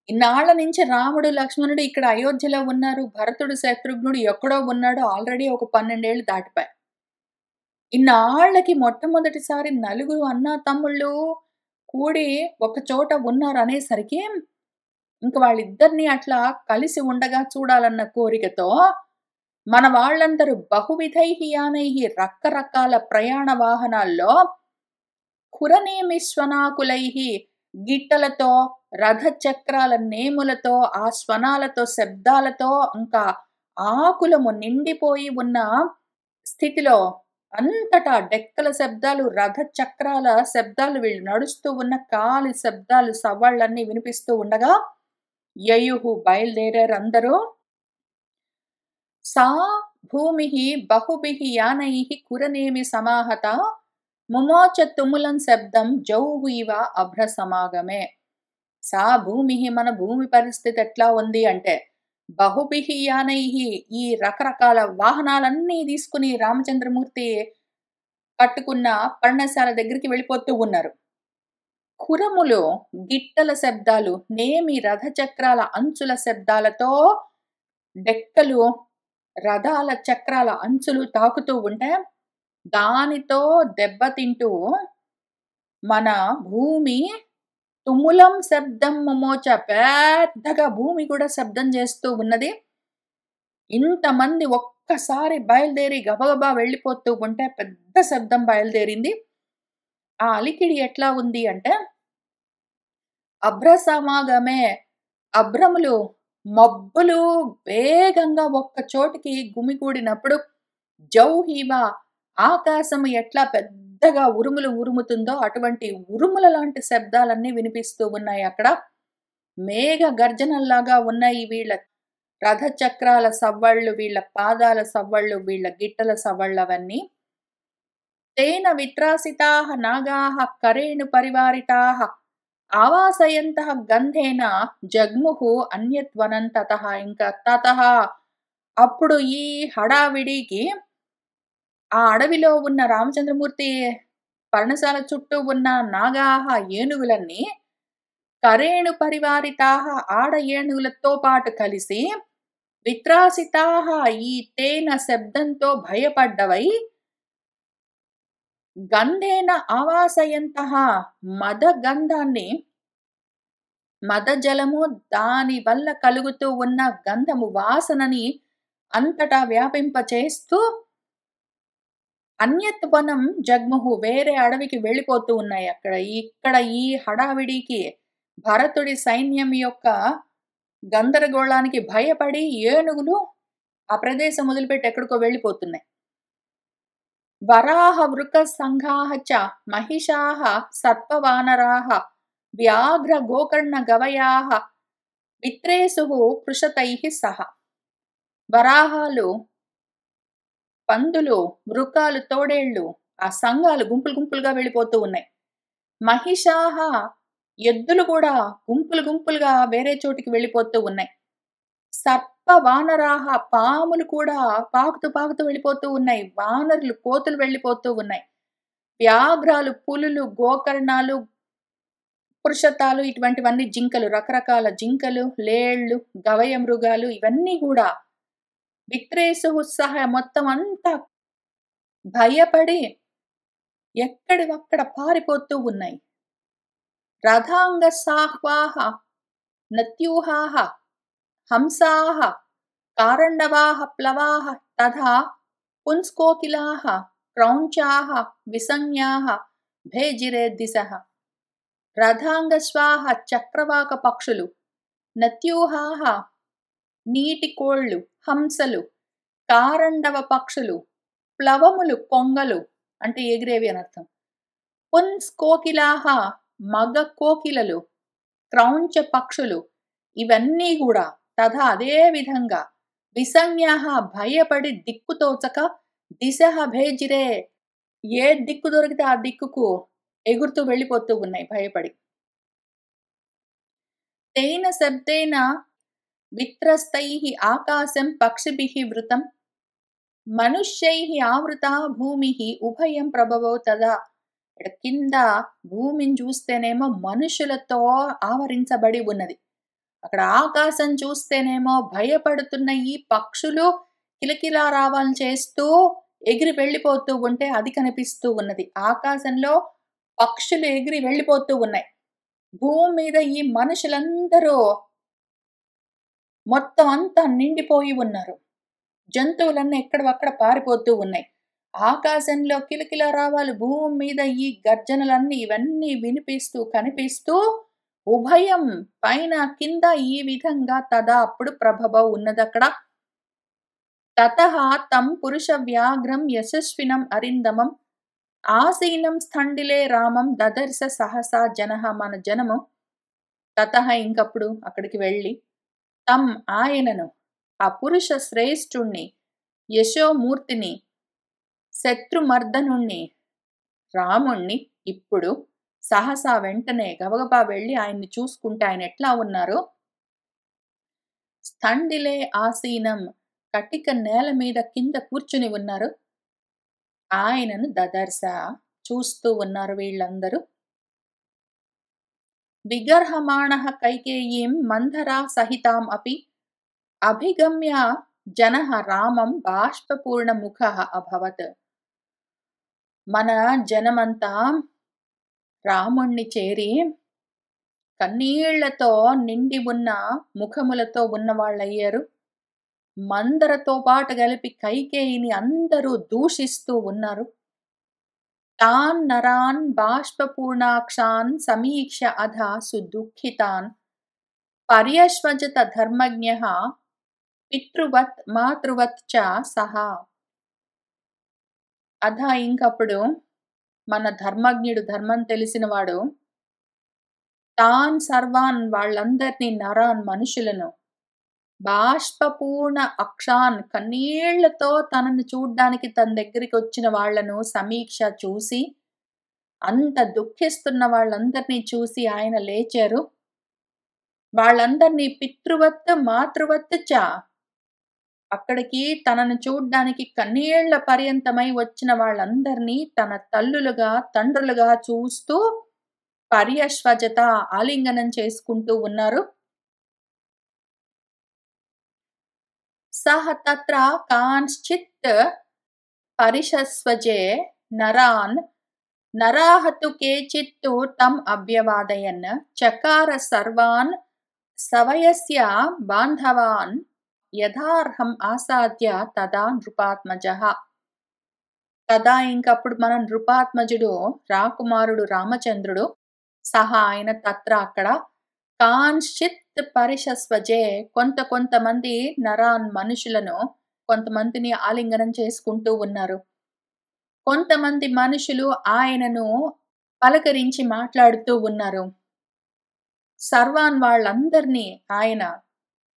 ఇన్నాళ్ల నుంచి రాముడు లక్ష్మణుడు ఇక్కడ అయోధ్యలో ఉన్నారు, భరతుడు శత్రుఘ్నుడు ఎక్కడో ఉన్నాడు, ఆల్రెడీ ఒక 12 ఏళ్ళు దాటిపాయి. ఇన్నాళ్లకి మొట్టమొదటిసారి నలుగురు అన్నా తమ్ముళ్ళు కూడి ఒక చోట ఉన్నారు అనేసరికి ఇంక వాళ్ళిద్దరిని అట్లా కలిసి ఉండగా చూడాలన్న కోరికతో మన వాళ్ళందరూ బహువిధైః యానైః రకరకాల ప్రయాణ వాహనాల్లో ఖురనేమిష్వనాకులైః గిట్టలతో, రథ చక్రాల నేములతో, ఆ స్వనాలతో, శబ్దాలతో, ఇంకా ఆకులము నిండిపోయి ఉన్న స్థితిలో అంతటా డెక్కల శబ్దాలు, రథ చక్రాల శబ్దాలు, వీళ్ళు నడుస్తూ ఉన్న కాలి శబ్దాలు, సవ్వాళ్ళన్నీ వినిపిస్తూ ఉండగా యయుః బయలుదేరారు అందరూ. సా భూమిః బహుభిః యానైః ఖురనేమి సమాహత ముమోచ తుములం శబ్దం జౌః ఇవ అభ్ర సమాగమే. సా భూమిః, మన భూమి పరిస్థితి ఎట్లా ఉంది అంటే బహుభిః యానైః, ఈ రకరకాల వాహనాలన్నీ తీసుకుని రామచంద్రమూర్తి కట్టుకున్న పర్ణశాల దగ్గరికి వెళ్ళిపోతూ ఉన్నారు. ఖురములు గిట్టల శబ్దాలు, నేమి రథచక్రాల అంచుల శబ్దాలతో డెక్కలు, రథాల చక్రాల అంచులు తాకుతూ ఉంటే దానితో దెబ్బతింటూ మన భూమి తుములం శబ్దం ముమోచ, పెద్దగా భూమి కూడా శబ్దం చేస్తూ ఉన్నది. ఇంతమంది ఒక్కసారి బయలుదేరి గబగబా వెళ్ళిపోతూ ఉంటే పెద్ద శబ్దం బయలుదేరింది. ఆ అలికిడి ఎట్లా ఉంది అంటే అభ్ర సమాగమే, అభ్రములు, మబ్బులు వేగంగా ఒక్క చోటికి గుమిగూడినప్పుడు జౌహీవ, ఆకాశము ఎట్లా పెద్దగా ఉరుములు ఉరుముతుందో అటువంటి ఉరుముల లాంటి శబ్దాలన్నీ వినిపిస్తూ ఉన్నాయి. అక్కడ మేఘ గర్జనల్లాగా ఉన్నాయి వీళ్ళ రథచక్రాల సవ్వళ్ళు, వీళ్ళ పాదాల సవ్వళ్ళు, వీళ్ళ గిట్టల సవ్వళ్ళు అవన్నీ. తేన విత్రాసితాః నాగాః కరేణు పరివారితాః ఆవాసయంతః గంధేన జగ్ముః అన్యత్వనం తతః. ఇంకా తతః అప్పుడు ఈ హడావిడికి ఆ అడవిలో ఉన్న రామచంద్రమూర్తి పర్ణశాల చుట్టూ ఉన్న నాగాహ ఏనుగులన్నీ కరేణు పరివారితాః ఆడ ఏనుగులతో పాటు కలిసి విత్రాసితాః ఈ తేన శబ్దంతో భయపడ్డవై గంధేన ఆవాసయంతః మద గంధాన్ని, మద జలము దాని వల్ల కలుగుతూ ఉన్న గంధము వాసనని అంతటా వ్యాపింపచేస్తూ అన్యత్ వనం జగ్ముహు, వేరే అడవికి వెళ్ళిపోతూ ఉన్నాయి. ఇక్కడ ఈ హడావిడికి భరతుడి సైన్యం యొక్క గందరగోళానికి భయపడి ఏనుగులు ఆ ప్రదేశం వదిలిపెట్టి ఎక్కడికో వెళ్ళిపోతున్నాయి. వరాహ వృక సంఘాః చ మహిషాః సర్పవానరాః వ్యాఘ్ర గోకర్ణ గవయాః విత్రేసుః పృషతైః సహ. వరాహాలు, పందులు, వృకాలు, తోడేళ్లు, ఆ సంఘాలు గుంపులు గుంపులుగా వెళ్ళిపోతూ ఉన్నాయి. మహిషాః, ఎద్దులు కూడా గుంపులు గుంపులుగా వేరే చోటికి వెళ్ళిపోతూ ఉన్నాయి. సర్ప వానరాహ, పాములు కూడా పాకుతూ పాకుతూ వెళ్ళిపోతూ ఉన్నాయి. వానరులు, కోతులు వెళ్ళిపోతూ ఉన్నాయి. వ్యాఘ్రాలు, పులులు, గోకర్ణాలు, పురుషతాలు, ఇటువంటివన్నీ జింకలు, రకరకాల జింకలు, లేళ్లు, గవయ మృగాలు, ఇవన్నీ కూడా విత్రేసు సహ మొత్తం అంతా భయపడి ఎక్కడివక్కడ పారిపోతూ ఉన్నాయి. రథాంగ సాహ్వాహ నత్యూహాహ హంసాః కారండవాః ప్లవాః తథా పుంస్కోకిలాః క్రౌంచాః విసంజ్ఞాః భేజిరే దిశః. రథాంగశ్వాః చక్రవాక పక్షులు, నత్యూహాః నీటి కోళ్లు, హంసలు, కారండవ పక్షులు, ప్లవములు, కొంగలు అంటే ఎగిరేవి అనర్థం, పుంస్కోకిలాః మగ కోకిలలు, క్రౌంచ పక్షులు, ఇవన్నీ కూడా తథా అదే విధంగా విసంజ్ఞాః భయపడి దిక్కుతోచక దిశః భేజిరే ఏ దిక్కు దొరికితే ఆ దిక్కుకు ఎగురుతూ వెళ్ళిపోతూ ఉన్నాయి భయపడి. తేన శబ్దేన విత్రస్తైః ఆకాశం పక్షిభిః వృతం మనుష్యైః ఆవృతా భూమిః ఉభయం ప్రభవో తదా. కింద భూమిని చూస్తేనేమో మనుషులతో ఆవరించబడి ఉన్నది. అక్కడ ఆకాశం చూస్తేనేమో భయపడుతున్న ఈ పక్షులు కిలకిలా రావాలని చేస్తూ ఎగిరి వెళ్ళిపోతూ ఉంటే అది కనిపిస్తూ ఉన్నది. ఆకాశంలో పక్షులు ఎగిరి వెళ్ళిపోతూ ఉన్నాయి. భూమి మీద ఈ మనుషులందరూ మొత్తం అంతా నిండిపోయి ఉన్నారు. జంతువులన్నీ ఎక్కడవక్కడ పారిపోతూ ఉన్నాయి. ఆకాశంలో కిలకిల రావాలి, భూమి మీద ఈ గర్జనలన్నీ ఇవన్నీ వినిపిస్తూ కనిపిస్తూ ఉభయం పైన కింద ఈ విధంగా తదా అప్పుడు ప్రభవ ఉన్నదక్కడ. తతః తం పురుష వ్యాఘ్రం యశస్వినం అరిందమం ఆసీనం స్థండిలే రామం దదర్శ సహసా జనః. మన జనము తతః ఇంకప్పుడు అక్కడికి వెళ్ళి తం ఆయనను, ఆ పురుష శ్రేష్ఠుణ్ణి, యశోమూర్తిని, శత్రుమర్దనుణ్ణి, రాముణ్ణి ఇప్పుడు సహసా వెంటనే గబగబా వెళ్ళి ఆయన్ని చూసుకుంటే ఆయన ఎట్లా ఉన్నారు. స్థండిలే ఆసీనం, కటిక నేల మీద కింద కూర్చుని ఉన్నారు. ఆయనను దదర్శ చూస్తూ ఉన్నారు వీళ్ళందరూ. విగర్హమాణః కైకేయీం మంధరా సహితాం అపి అభిగమ్య జనః రామం బాష్పపూర్ణముఖః అభవత్. మన జనమంతా రాముణ్ణి చేరి కన్నీళ్లతో నిండి ఉన్న ముఖములతో ఉన్నవాళ్ళయ్యారు. మందరతో పాటు కలిపి కైకేయిని అందరూ దూషిస్తూ ఉన్నారు. తాన్ నరాన్ బాష్పపూర్ణాక్షాన్ సమీక్ష అధ సుదుఃఖితాన్ పర్యశ్వజత ధర్మజ్ఞః పితృవత్ మాతృవత్ చ సహా. అధ ఇంకప్పుడు మన ధర్మజ్ఞుడు, ధర్మం తెలిసినవాడు, తాన్ సర్వాన్ వాళ్ళందరినీ, నరాన్ మనుషులను, బాష్పపూర్ణ అక్షాన్ కన్నీళ్లతో తనను చూడ్డానికి తన దగ్గరికి వచ్చిన వాళ్లను సమీక్ష చూసి, అంత దుఃఖిస్తున్న వాళ్ళందరినీ చూసి ఆయన లేచారు. వాళ్ళందరినీ పితృవత్ మాతృవత్ చ, అక్కడికి తనను చూడ్డానికి కన్నీళ్ల పర్యంతమై వచ్చిన వాళ్ళందరినీ తన తల్లులుగా తండ్రులుగా చూస్తూ పర్యశ్వజత ఆలింగనం చేసుకుంటూ ఉన్నారు. సహ తత్ర కాంశ్చిత్ పరిషస్వజే నరాన్ నరాహతు కేచిత్తు తం అభ్యవాదయన్ చకార సర్వాన్ సవయస్య బాంధవాన్ యథార్హం ఆసాద్య తదా నృపాత్మజః. కదా ఇంకప్పుడు మన నృపాత్మజుడు రాకుమారుడు రామచంద్రుడు సహా ఆయన తత్ర అక్కడ కాంశ్చిత్ పరిషస్వజే కొంతమంది మనుషులను కొంతమందిని ఆలింగనం చేసుకుంటూ ఉన్నారు. కొంతమంది మనుషులు ఆయనను పలకరించి మాట్లాడుతూ ఉన్నారు. సర్వాన్ వాళ్ళందరినీ ఆయన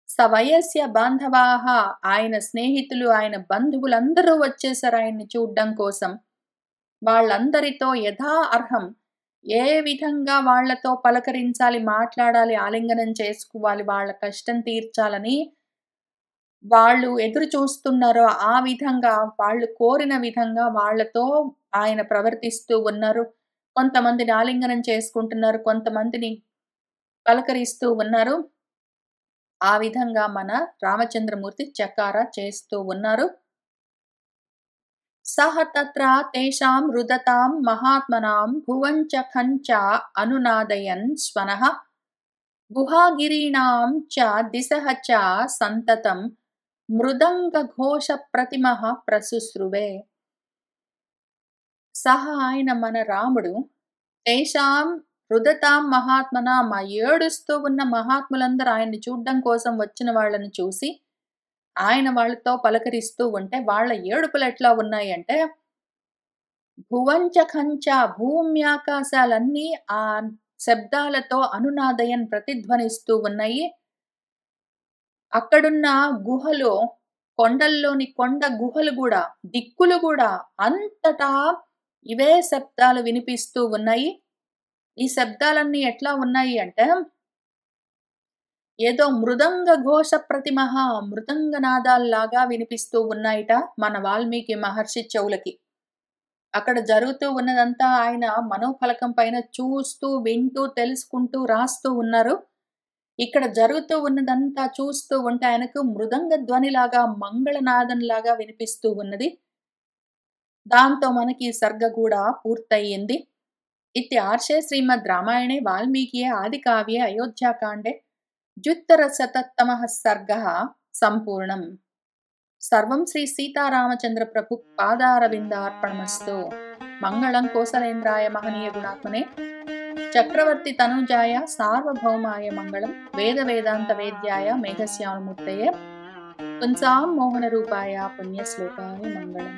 సవయస్య బాంధవాహ ఆయన స్నేహితులు, ఆయన బంధువులందరూ వచ్చేసారు ఆయన్ని చూడ్డం కోసం. వాళ్ళందరితో యథా అర్హం ఏ విధంగా వాళ్లతో పలకరించాలి, మాట్లాడాలి, ఆలింగనం చేసుకోవాలి, వాళ్ళ కష్టం తీర్చాలని వాళ్ళు ఎదురు చూస్తున్నారో ఆ విధంగా వాళ్ళు కోరిన విధంగా వాళ్లతో ఆయన ప్రవర్తిస్తూ ఉన్నారు. కొంతమందిని ఆలింగనం చేసుకుంటున్నారు, కొంతమందిని పలకరిస్తూ ఉన్నారు. ఆ విధంగా మన రామచంద్రమూర్తి చకార చేస్తూ ఉన్నారు. సహ తత్ర తేషాం రుదతాం మహాత్మనాం భువంచ ఖంచ అనునాదయన్ స్వనః గుహాగిరీణాం చ దిశః చ సంతతం మృదంగ ఘోష ప్రతిమః ప్రసుశ్రువే. సహ ఆయన మన రాముడు తేషాం రుదతాం మహాత్మనాం ఆ ఏడుస్తూ ఉన్న మహాత్ములందరూ ఆయన్ని చూడ్డం కోసం వచ్చిన వాళ్ళని చూసి ఆయన వాళ్ళతో పలకరిస్తూ ఉంటే వాళ్ళ ఏడుపులు ఎట్లా ఉన్నాయంటే భువంచ ఖంచ భూమ్యాకాశాలన్నీ ఆ శబ్దాలతో అనునాదయన్ ప్రతిధ్వనిస్తూ ఉన్నాయి. అక్కడున్న గుహలో కొండల్లోని కొండ గుహలు కూడా దిక్కులు కూడా అంతటా ఇవే శబ్దాలు వినిపిస్తూ ఉన్నాయి. ఈ శబ్దాలన్నీ ఎట్లా ఉన్నాయి అంటే ఏదో మృదంగ ఘోష ప్రతిమః మృదంగ నాదాల్లాగా వినిపిస్తూ ఉన్నాయిట మన వాల్మీకి మహర్షి చెవులకి. అక్కడ జరుగుతూ ఉన్నదంతా ఆయన మనోఫలకం పైన చూస్తూ వింటూ తెలుసుకుంటూ రాస్తూ ఉన్నారు. ఇక్కడ జరుగుతూ ఉన్నదంతా చూస్తూ ఉంటే ఆయనకు మృదంగ ధ్వనిలాగా మంగళనాదంలాగా వినిపిస్తూ ఉన్నది. దాంతో మనకి సర్గ కూడా పూర్తయింది. ఇత్యార్షే శ్రీమద్ రామాయణే వాల్మీకియే ఆదికావ్యే అయోధ్యాకాండే ద్వ్యుత్తరశతతమః సర్గః సంపూర్ణం. సర్వం శ్రీ సీతారామచంద్ర ప్రభు పాదారవిందార్పణమస్తు. మంగళం కోసలేంద్రాయ మహనీయ గుణాత్మనే చక్రవర్తి తనూజాయ సార్వభౌమాయ మంగళం. వేద వేదాంత వేద్యాయ మేఘశ్యామమూర్తయే పుంసాం మోహన రూపాయ పుణ్యశ్లోకాయ మంగళం.